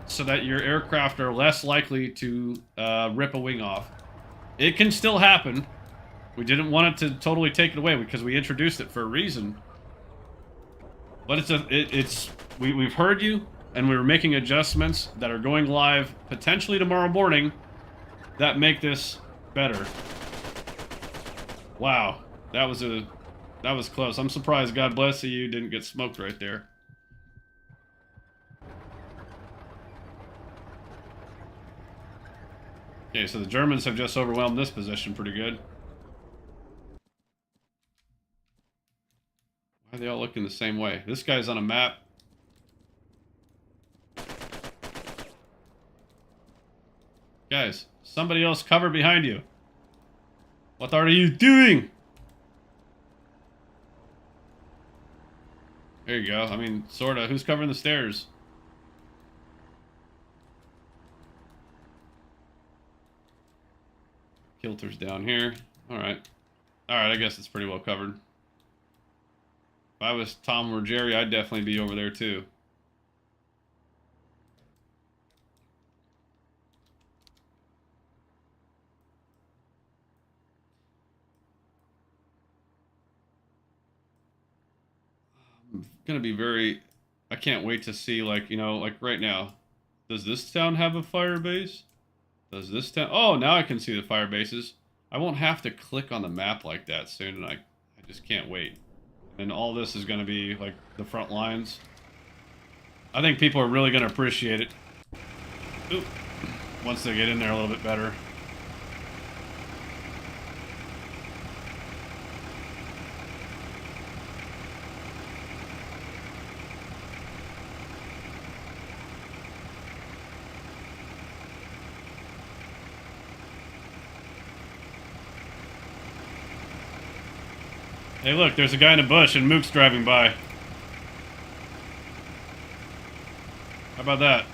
so that your aircraft are less likely to rip a wing off. It can still happen. We didn't want it to totally take it away because we introduced it for a reason. But we've heard you, and we're making adjustments that are going live potentially tomorrow morning that make this better. Wow, that was close. I'm surprised, God bless you, didn't get smoked right there. Okay, so the Germans have just overwhelmed this position pretty good. Why are they all looking the same way? This guy's on a map. Guys, somebody else cover behind you. What are you doing? There you go. I mean, sorta. Who's covering the stairs? Kilter's down here. Alright. Alright, I guess it's pretty well covered. If I was Tom or Jerry, I'd definitely be over there too. I'm gonna be very... I can't wait to see, like, you know, like right now. Does this town have a fire base? Does this town... Oh, now I can see the fire bases. I won't have to click on the map like that soon, and I just can't wait. And all this is going to be, like, the front lines. I think people are really going to appreciate it. Oop. Once they get in there a little bit better. Hey, look, there's a guy in a bush and Mook's driving by. How about that?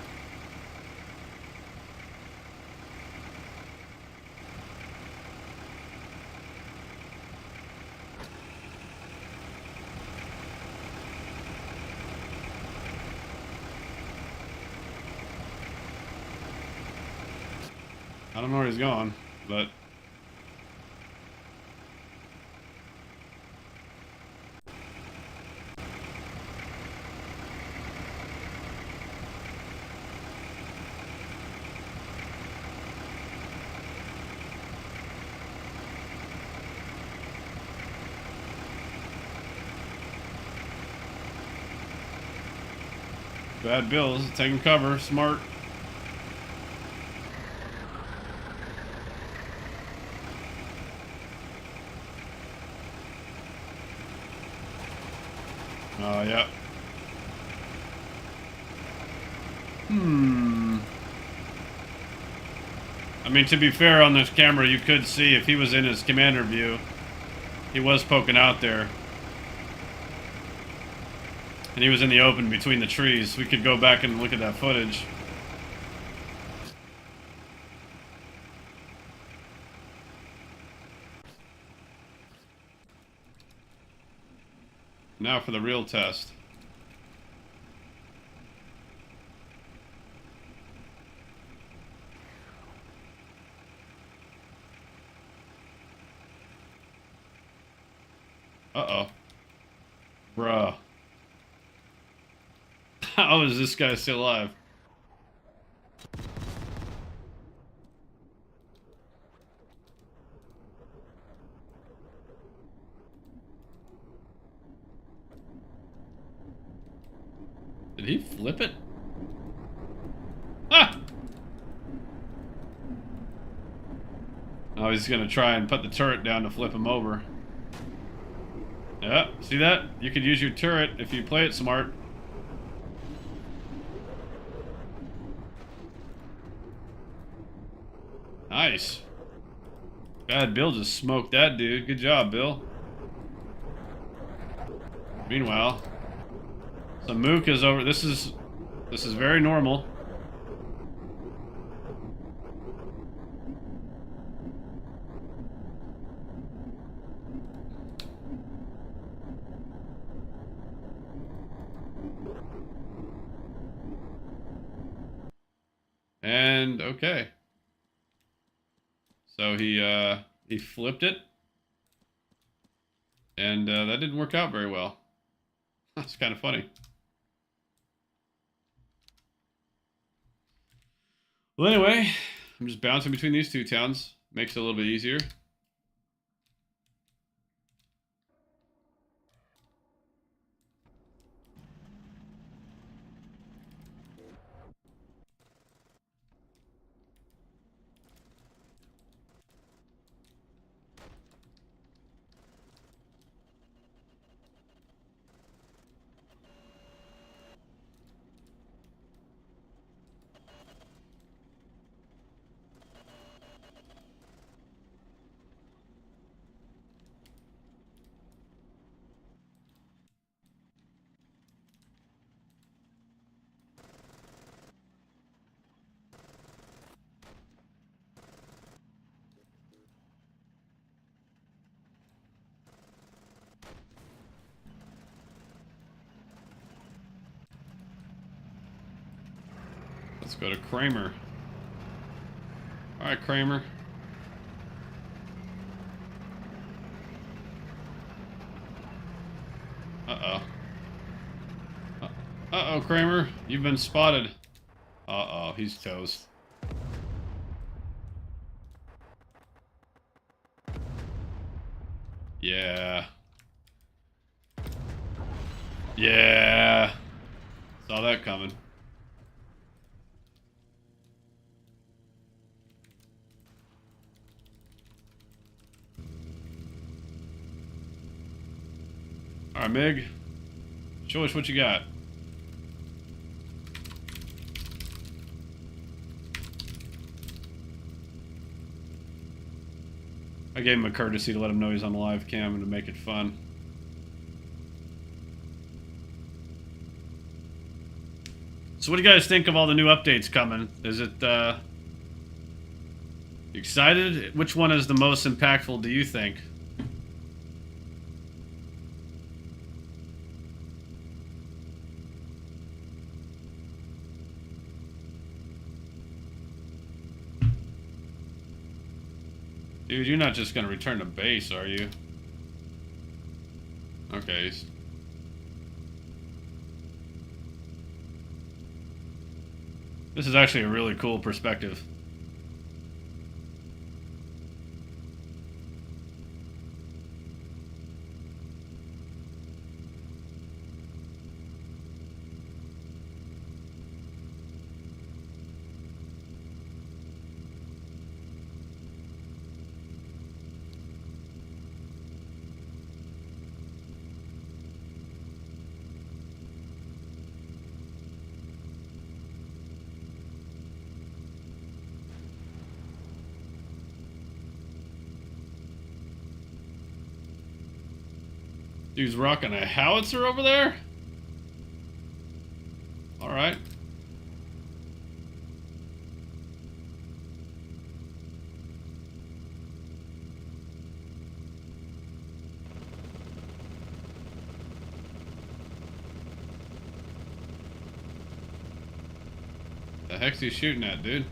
I don't know where he's going, but... Bad Bill's taking cover, smart. Oh, yeah. I mean, to be fair, on this camera, you could see if he was in his commander view, he was poking out there. And he was in the open between the trees. We could go back and look at that footage. Now for the real test. Uh-oh. Bruh. How is this guy still alive? Did he flip it? Ah! Oh, he's gonna try and put the turret down to flip him over. Yeah, see that? You could use your turret if you play it smart. Nice. Bad Bill just smoked that dude. Good job, Bill. Meanwhile, some mook is over. This is very normal. And okay. So he flipped it. And that didn't work out very well. That's kind of funny. Well, anyway, I'm just bouncing between these two towns. Makes it a little bit easier. Let's go to Kramer. All right, Kramer. Uh-oh. Uh-oh, Kramer. You've been spotted. Uh-oh, he's toast. Yeah. Yeah. Saw that coming. Alright, Mig. Show us what you got. I gave him a courtesy to let him know he's on the live cam and to make it fun. So what do you guys think of all the new updates coming? Is it, excited? Which one is the most impactful, do you think? Dude, you're not just gonna return to base, are you? Okay. This is actually a really cool perspective. Dude's rocking a howitzer over there? Alright. The heck's he shooting at, dude?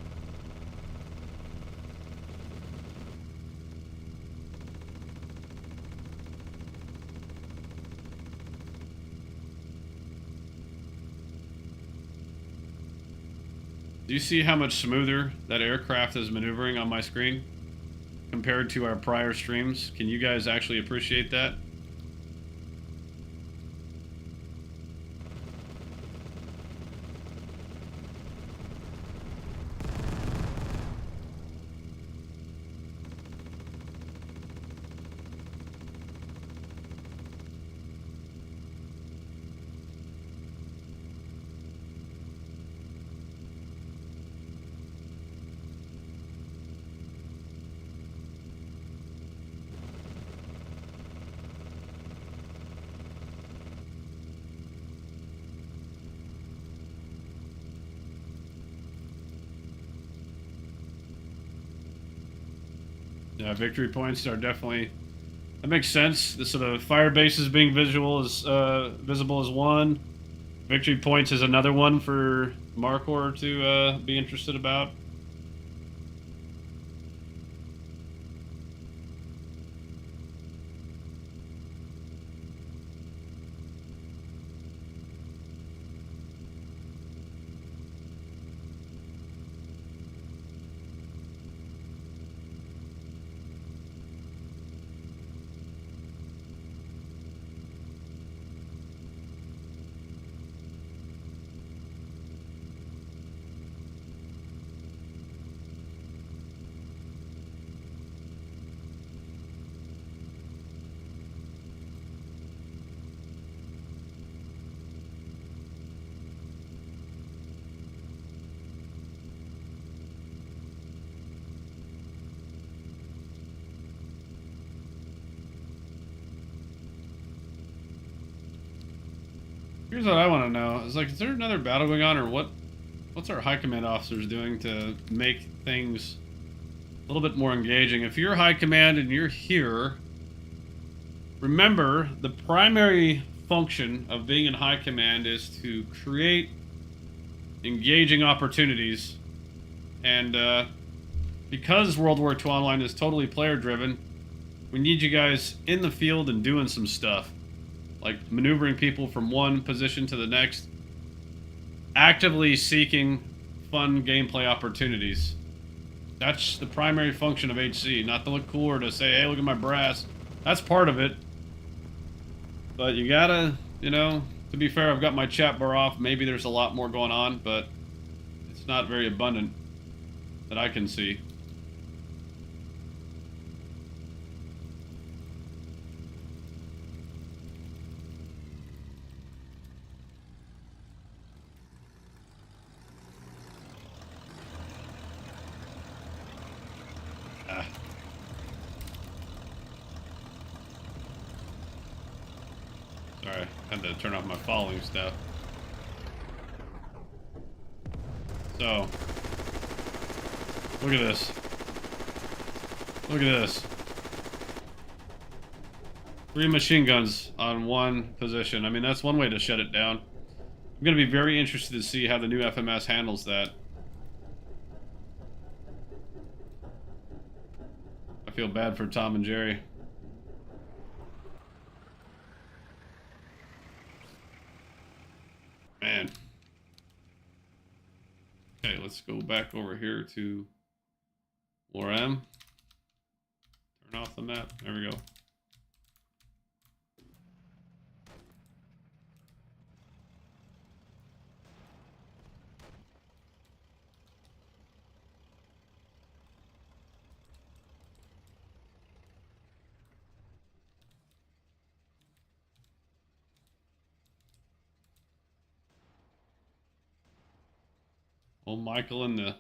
Do you see how much smoother that aircraft is maneuvering on my screen compared to our prior streams? Can you guys actually appreciate that? Yeah, victory points are definitely... That makes sense. The sort of fire bases being visible is one. Victory points is another one for Markor to be interested about. Here's what I want to know. Is like, is there another battle going on, or what's our high command officers doing to make things a little bit more engaging? If you're high command and you're here, remember the primary function of being in high command is to create engaging opportunities. And because World War II Online is totally player driven, we need you guys in the field and doing some stuff. Like maneuvering people from one position to the next, actively seeking fun gameplay opportunities. That's the primary function of HC, not to look cool or to say, hey, look at my brass. That's part of it. But you gotta, you know, to be fair, I've got my chat bar off. Maybe there's a lot more going on, but it's not very abundant that I can see. Sorry, I had to turn off my following stuff. So, look at this. Look at this. 3 machine guns on one position. I mean, that's one way to shut it down. I'm going to be very interested to see how the new FMS handles that. I feel bad for Tom and Jerry. Man. Okay, let's go back over here to Lorem. Turn off the map. There we go. Old Michael and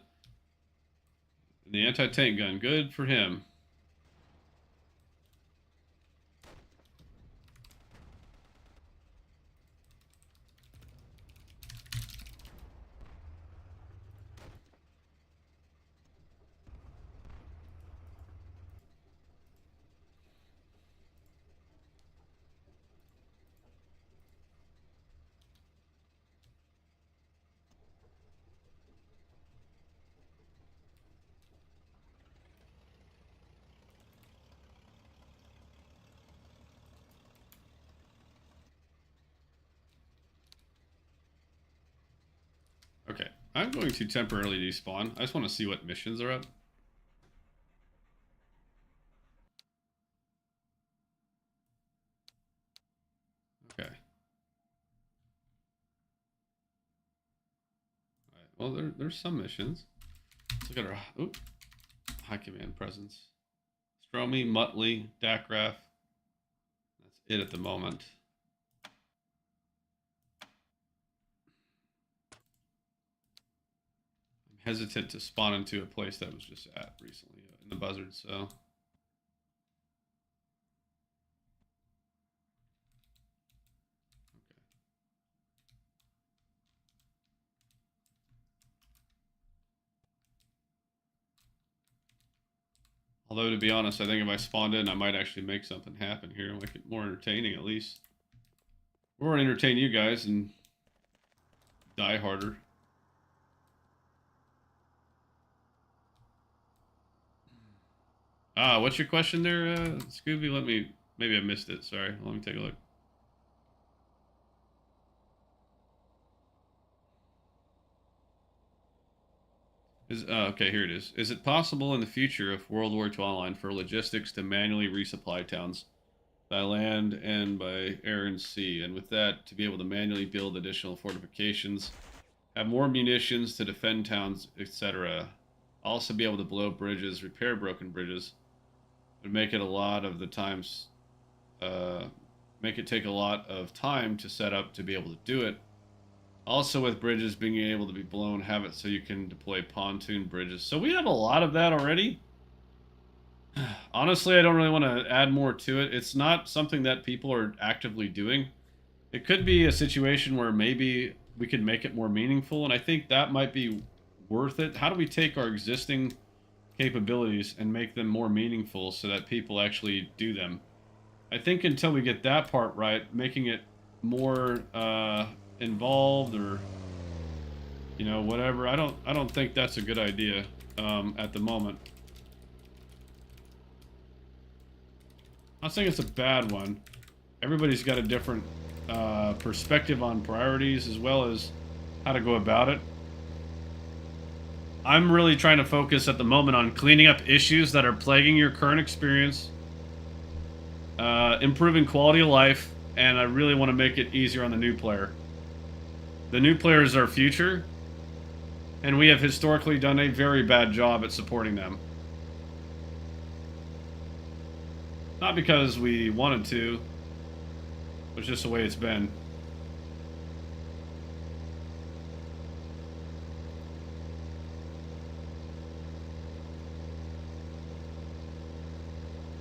the anti-tank gun. Good for him. I'm going to temporarily despawn. I just want to see what missions are up. Okay. All right. Well, there's some missions. Let's look at our high command presence. Stromy, Muttley, Dakrath. That's it at the moment. I'm hesitant to spawn into a place that was just at recently in the buzzard, so. Although, to be honest, I think if I spawned in, I might actually make something happen here. Make it more entertaining, at least. Or entertain you guys and die harder. What's your question there, Scooby? Maybe I missed it. Sorry. Let me take a look. Okay, here it is. Is it possible in the future of World War II Online for logistics to manually resupply towns by land and by air and sea, and with that to be able to manually build additional fortifications, have more munitions to defend towns, etc. Also be able to blow bridges, repair broken bridges, would make it a lot of the times, make it take a lot of time to set up to be able to do it. Also, with bridges being able to be blown, have it so you can deploy pontoon bridges. So we have a lot of that already. Honestly, I don't really want to add more to it. It's not something that people are actively doing. It could be a situation where maybe we could make it more meaningful, and I think that might be worth it. How do we take our existing capabilities and make them more meaningful so that people actually do them? I think until we get that part right, making it more involved or whatever, I don't think that's a good idea at the moment. I'm not saying it's a bad one. Everybody's got a different perspective on priorities as well as how to go about it. I'm really trying to focus at the moment on cleaning up issues that are plaguing your current experience, improving quality of life, and I really want to make it easier on the new player. The new player is our future, and we have historically done a very bad job at supporting them. Not because we wanted to, but just the way it's been.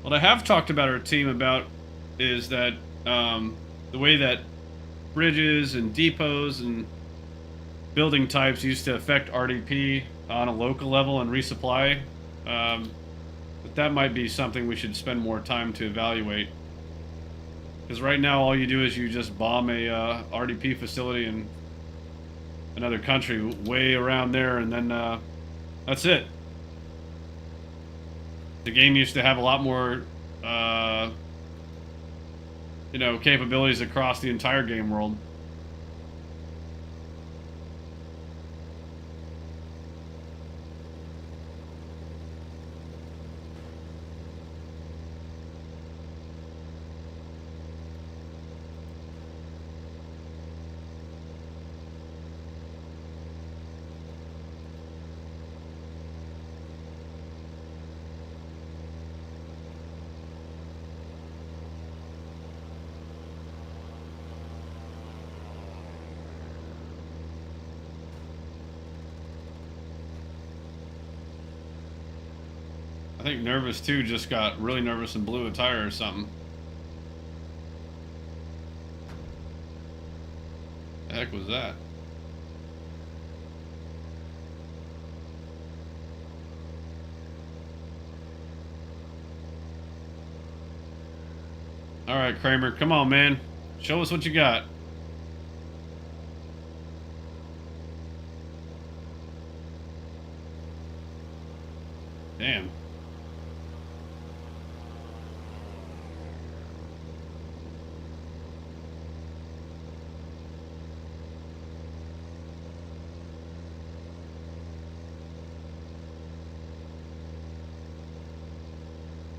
What I have talked about our team about is that the way that bridges and depots and building types used to affect RDP on a local level and resupply. But that might be something we should spend more time to evaluate. Because right now all you do is you just bomb a RDP facility in another country way around there, and then that's it. The game used to have a lot more capabilities across the entire game world. I think Nervous 2 just got really nervous and blew a tire or something. The heck was that? Alright, Kramer, come on, man. Show us what you got. Damn.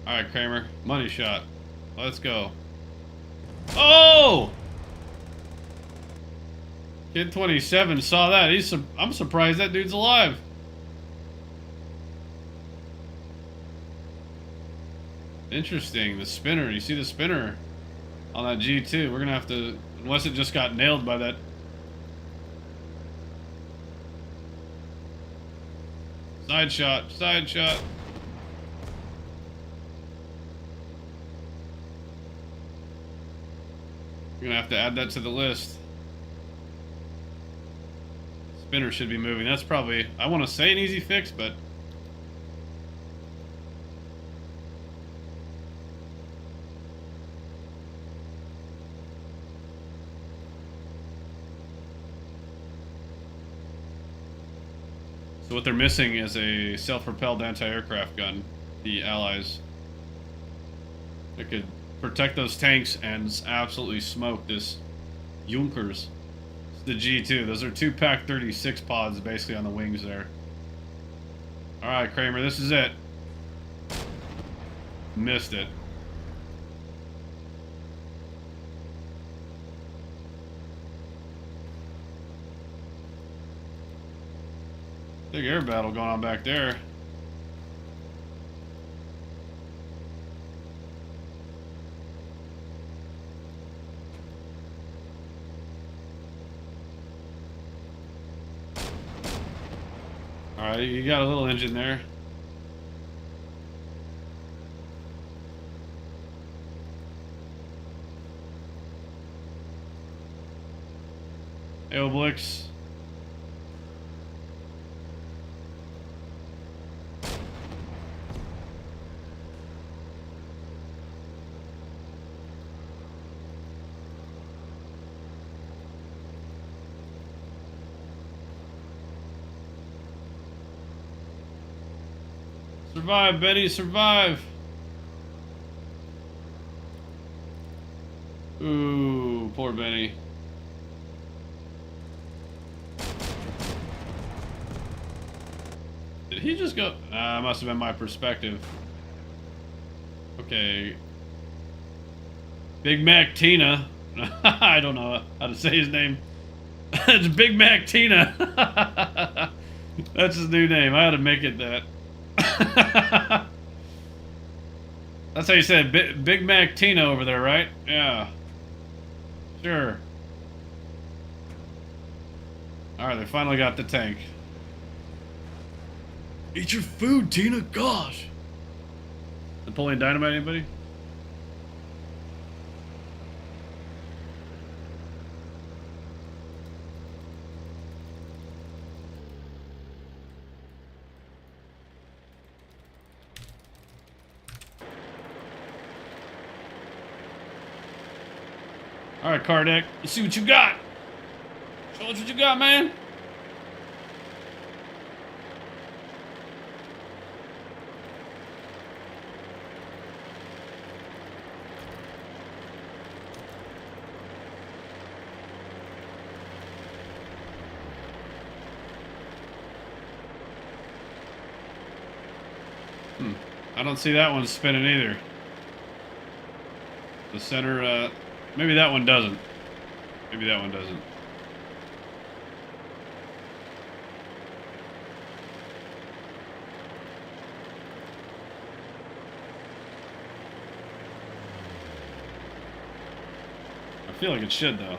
All right, Kramer. Money shot. Let's go. Oh! Kid 27 saw that. I'm surprised that dude's alive. Interesting. The spinner. You see the spinner on that G2. We're gonna have to, unless it just got nailed by that. Side shot. Side shot. We're gonna have to add that to the list. Spinner should be moving. That's probably, I want to say an easy fix, but so what they're missing is a self-propelled anti-aircraft gun, the Allies. That could protect those tanks and absolutely smoke this Junkers. The G2. Those are two Pack 36 pods basically on the wings there. Alright, Kramer, this is it. Missed it. Big air battle going on back there. Alright, you got a little engine there. Hey, Oblix. Survive, Benny, survive! Ooh, poor Benny. Did he just go? Must have been my perspective. Okay. Big Mac Tina. I don't know how to say his name. It's Big Mac Tina. That's his new name. I had to make it that. That's how you said Big Mac Tina over there, right? Yeah. Sure. Alright, they finally got the tank. Eat your food, Tina. Gosh. Napoleon Dynamite, anybody? Alright, Kardec. Let's see what you got. Show us what you got, man. I don't see that one spinning either. The center, maybe that one doesn't. Maybe that one doesn't. I feel like it should, though.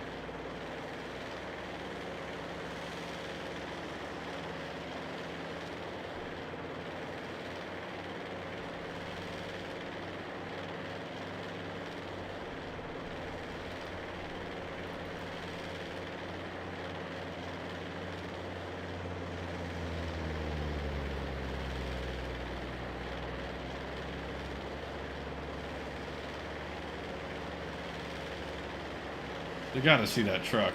You gotta see that truck.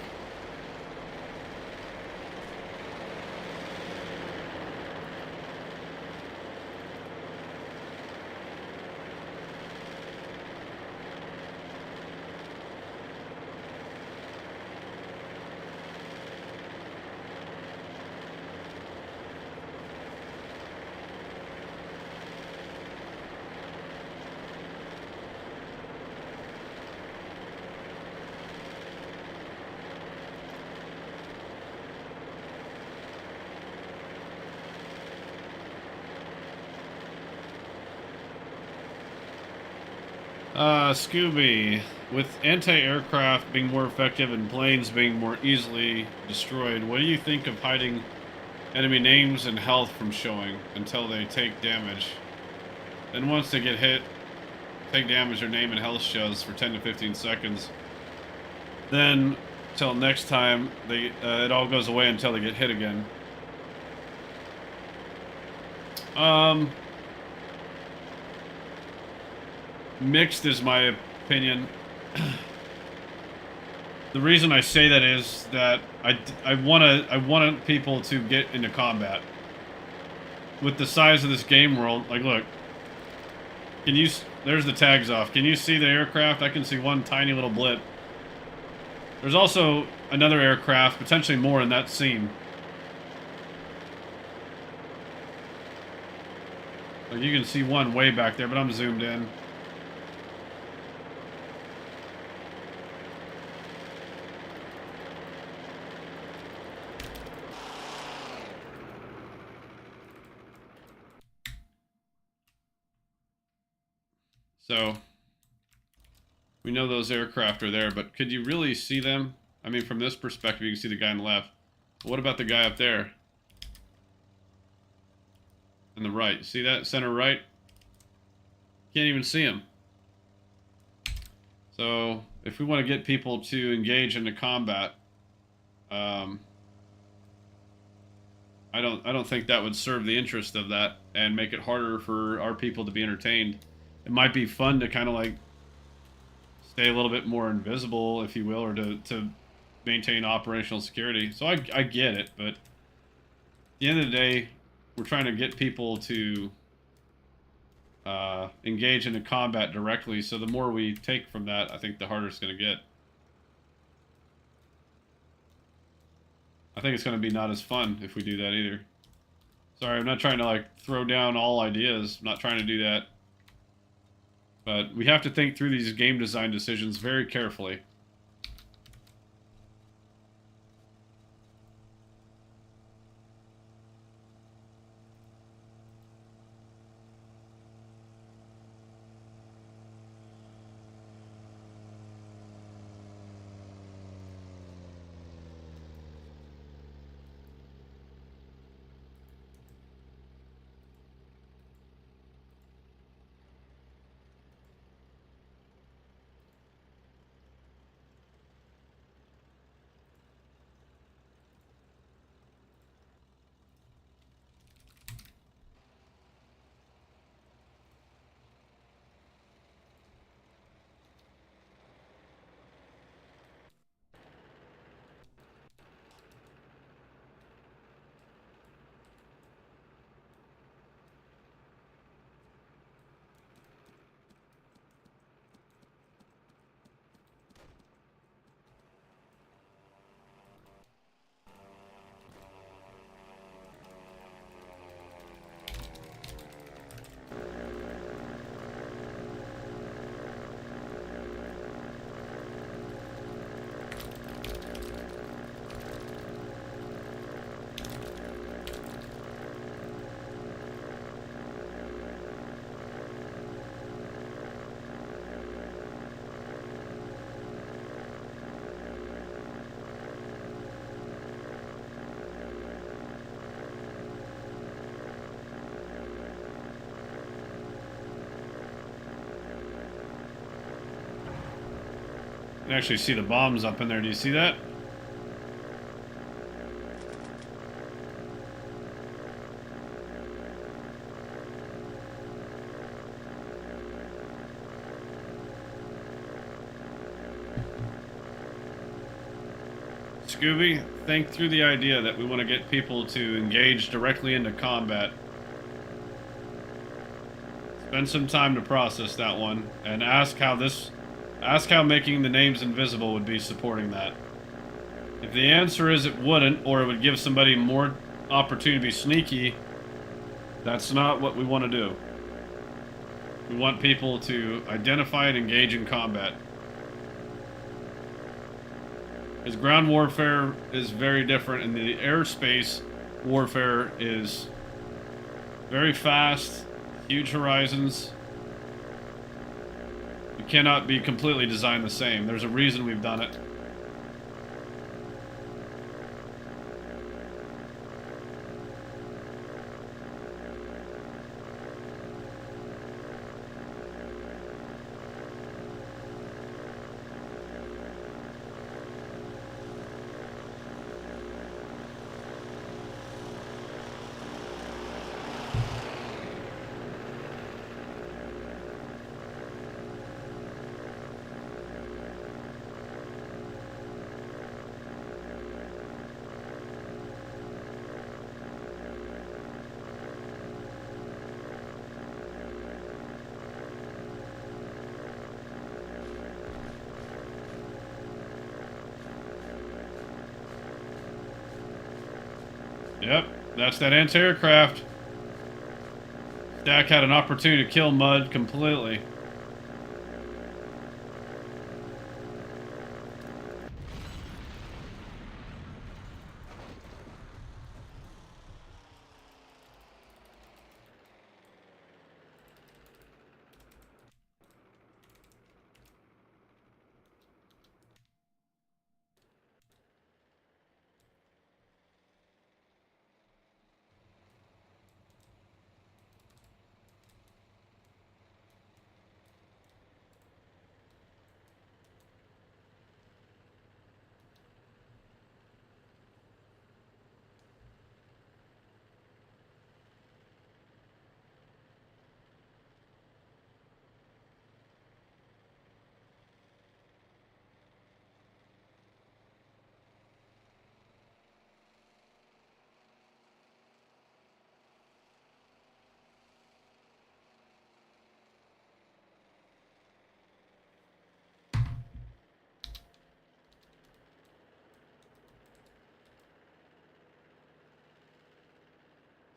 Scooby, with anti-aircraft being more effective and planes being more easily destroyed, what do you think of hiding enemy names and health from showing until they take damage? Then once they get hit, take damage, their name and health shows for 10 to 15 seconds. Then, till next time, it all goes away until they get hit again. Mixed is my opinion. The reason I say that is that I want people to get into combat. With the size of this game world, like look, there's the tags off. Can you see the aircraft? I can see one tiny little blip. There's also another aircraft, potentially more in that scene. Like you can see one way back there, but I'm zoomed in. So, we know those aircraft are there, but could you really see them? I mean, from this perspective, you can see the guy on the left. What about the guy up there? On the right. See that? Center right? Can't even see him. So, if we want to get people to engage into combat, I don't think that would serve the interest of that and make it harder for our people to be entertained. It might be fun to kind of like stay a little bit more invisible, if you will, or to maintain operational security. So I get it, but at the end of the day, we're trying to get people to engage into combat directly. So the more we take from that, I think the harder it's going to get. I think it's going to be not as fun if we do that either. Sorry, I'm not trying to like throw down all ideas. I'm not trying to do that. But we have to think through these game design decisions very carefully. You can actually see the bombs up in there. Do you see that? Scooby, think through the idea that we want to get people to engage directly into combat. Spend some time to process that one and ask how making the names invisible would be supporting that. If the answer is it wouldn't, or it would give somebody more opportunity to be sneaky, that's not what we want to do. We want people to identify and engage in combat. Because ground warfare is very different, and the airspace warfare is very fast, huge horizons. You cannot be completely designed the same. There's a reason we've done it. Yep, that's that anti-aircraft. Stack had an opportunity to kill Mud completely.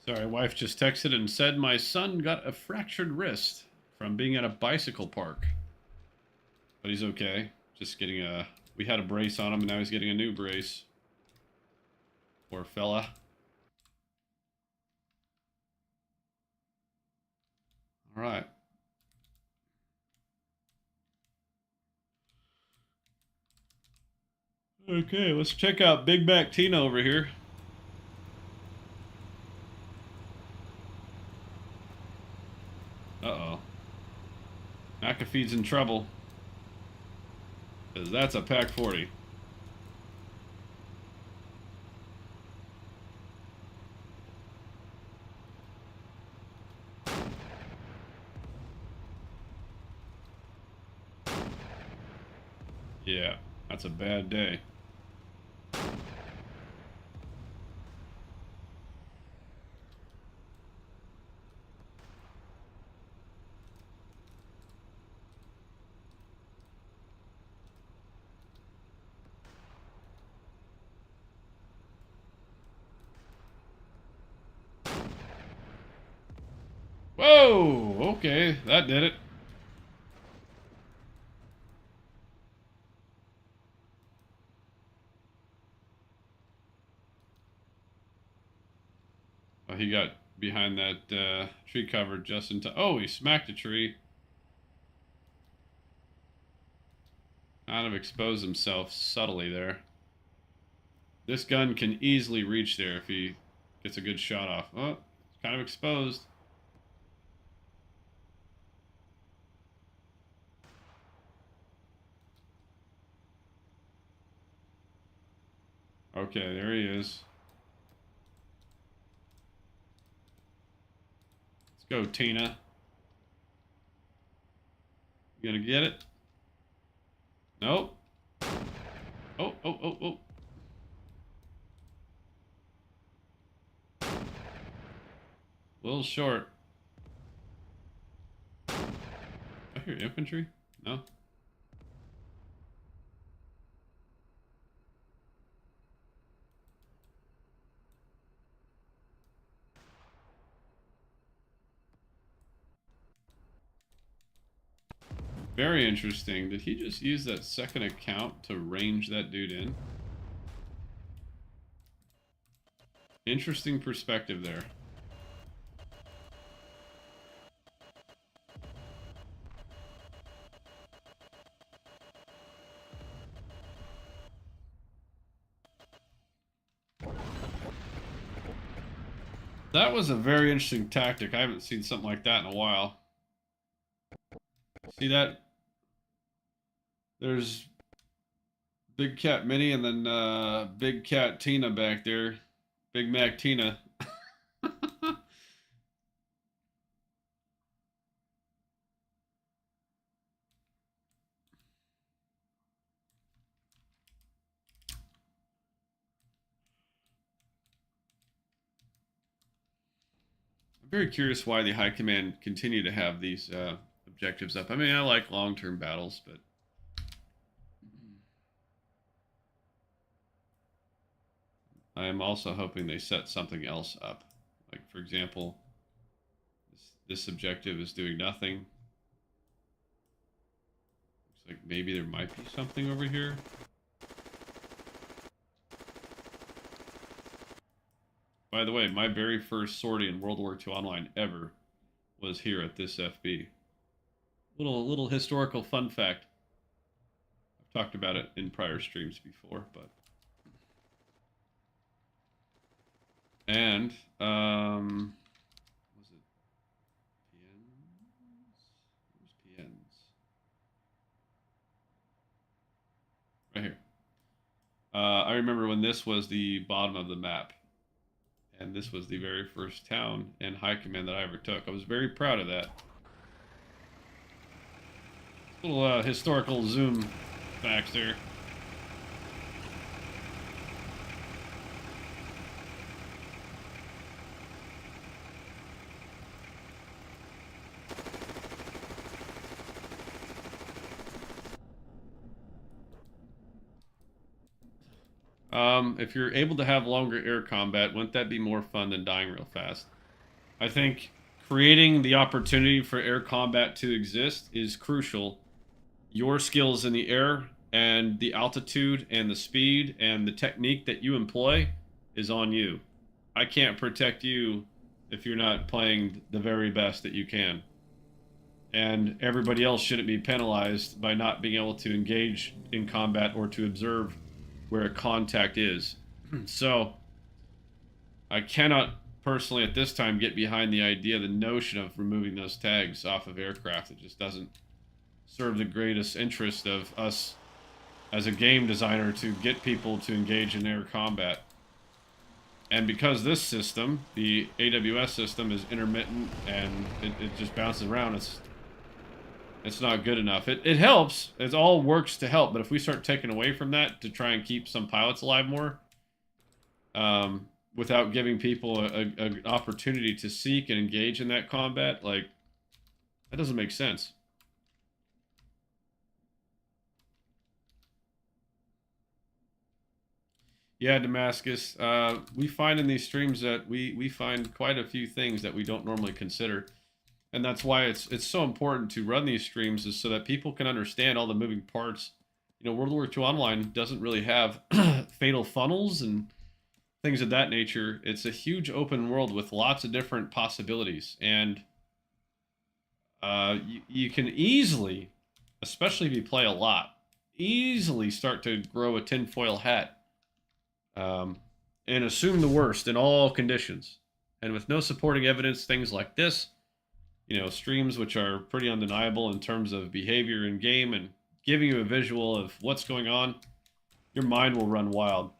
Sorry, wife just texted and said my son got a fractured wrist from being at a bicycle park. But he's okay. Just getting a... We had a brace on him, and now he's getting a new brace. Poor fella. All right. Okay, let's check out Big Back Tina over here. Uh-oh. McAfee's in trouble. Because that's a Pack 40. Yeah, that's a bad day. Whoa! Okay, that did it. Oh, he got behind that tree cover just in time. Oh, he smacked a tree. Kind of exposed himself subtly there. This gun can easily reach there if he gets a good shot off. Oh, it's kind of exposed. Okay, there he is. Let's go, Tina. You gonna get it? Nope. Oh, oh, oh, oh. A little short. I hear infantry? No. Very interesting. Did he just use that second account to range that dude in? Interesting perspective there. That was a very interesting tactic. I haven't seen something like that in a while. See that? There's Big Cat Minnie and then Big Cat Tina back there. Big Mac Tina. I'm very curious why the High Command continue to have these objectives up. I mean, I like long-term battles, but I am also hoping they set something else up. Like, for example, this objective is doing nothing. Looks like maybe there might be something over here. By the way, my very first sortie in World War II Online ever was here at this FB. Little historical fun fact. I've talked about it in prior streams before, but and was it PNs? Where's PNs? Right here. I remember when this was the bottom of the map. And this was the very first town and high command that I ever took. I was very proud of that. Little historical Xoom facts there. If you're able to have longer air combat, wouldn't that be more fun than dying real fast? I think creating the opportunity for air combat to exist is crucial. Your skills in the air and the altitude and the speed and the technique that you employ is on you. I can't protect you if you're not playing the very best that you can. And everybody else shouldn't be penalized by not being able to engage in combat or to observe where a contact is. So, I cannot personally at this time get behind the idea, the notion of removing those tags off of aircraft. It just doesn't serve the greatest interest of us as a game designer to get people to engage in air combat. And because this system, the AWS system, is intermittent and it just bounces around, it's not good enough. It helps. It all works to help. But if we start taking away from that to try and keep some pilots alive more, without giving people an opportunity to seek and engage in that combat, like, that doesn't make sense. Yeah, Damascus. We find in these streams that we find quite a few things that we don't normally consider. And that's why it's so important to run these streams, is so that people can understand all the moving parts. You know, World War II Online doesn't really have fatal funnels and things of that nature. It's a huge open world with lots of different possibilities. And you can easily, especially if you play a lot, easily start to grow a tinfoil hat and assume the worst in all conditions. And with no supporting evidence, things like this, you know, streams which are pretty undeniable in terms of behavior in game and giving you a visual of what's going on, your mind will run wild.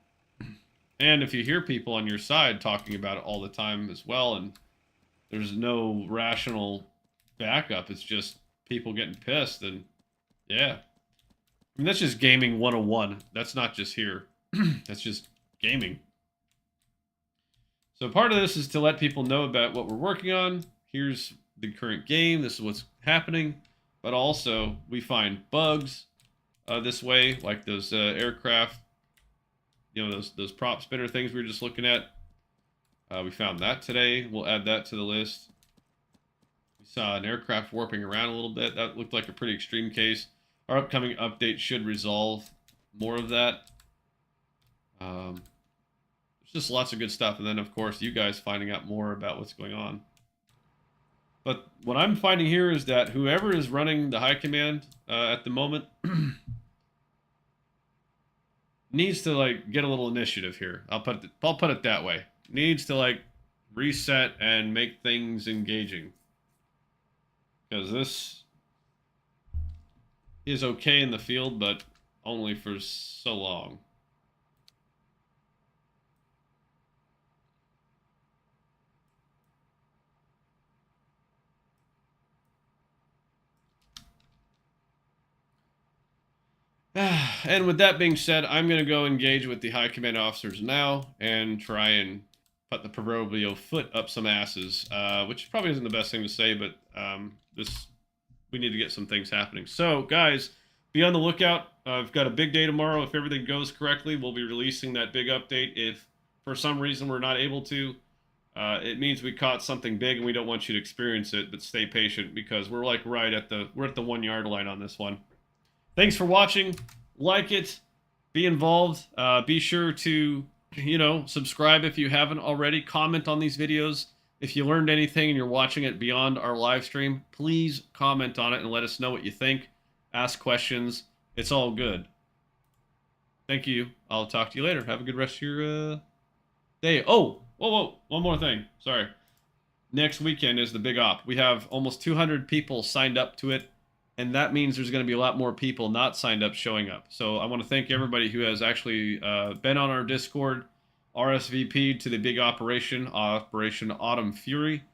And if you hear people on your side talking about it all the time as well, and there's no rational backup, it's just people getting pissed, and yeah. I mean, that's just gaming 101. That's not just here. That's just gaming. So part of this is to let people know about what we're working on. Here's the current game. This is what's happening. But also, we find bugs this way, like those aircraft, you know, those prop spinner things we were just looking at. We found that today. We'll add that to the list. We saw an aircraft warping around a little bit. That looked like a pretty extreme case. Our upcoming update should resolve more of that. There's just lots of good stuff. And then, of course, you guys finding out more about what's going on. But what I'm finding here is that whoever is running the high command at the moment needs to, like, get a little initiative here. I'll put it that way. Needs to, like, reset and make things engaging. Because this is okay in the field, but only for so long. And with that being said, I'm going to go engage with the high command officers now and try and put the proverbial foot up some asses, which probably isn't the best thing to say, but we need to get some things happening. So, guys, be on the lookout. I've got a big day tomorrow. If everything goes correctly, we'll be releasing that big update. If for some reason we're not able to, it means we caught something big and we don't want you to experience it, but stay patient because we're like we're at the 1 yard line on this one. Thanks for watching. Like it. Be involved. Be sure to, subscribe if you haven't already. Comment on these videos. If you learned anything and you're watching it beyond our live stream, please comment on it and let us know what you think. Ask questions. It's all good. Thank you. I'll talk to you later. Have a good rest of your day. Oh, whoa. One more thing. Sorry. Next weekend is the big op. We have almost 200 people signed up to it. And that means there's going to be a lot more people not signed up showing up. So I want to thank everybody who has actually been on our Discord, RSVP'd to the big Operation Autumn Fury.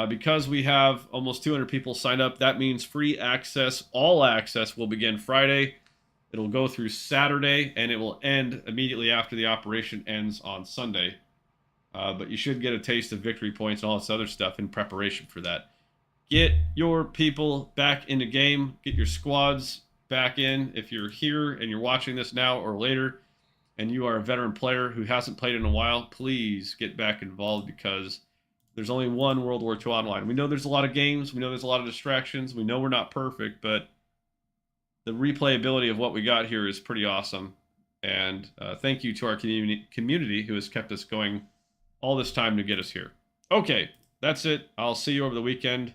Because we have almost 200 people signed up, that means free access, all access will begin Friday. It'll go through Saturday, and it will end immediately after the operation ends on Sunday. But you should get a taste of victory points and all this other stuff in preparation for that. Get your people back in the game. Get your squads back in. If you're here and you're watching this now or later, and you are a veteran player who hasn't played in a while, please get back involved because there's only one World War II Online. We know there's a lot of games. We know there's a lot of distractions. We know we're not perfect, but the replayability of what we got here is pretty awesome. And thank you to our community who has kept us going all this time to get us here. Okay, that's it. I'll see you over the weekend.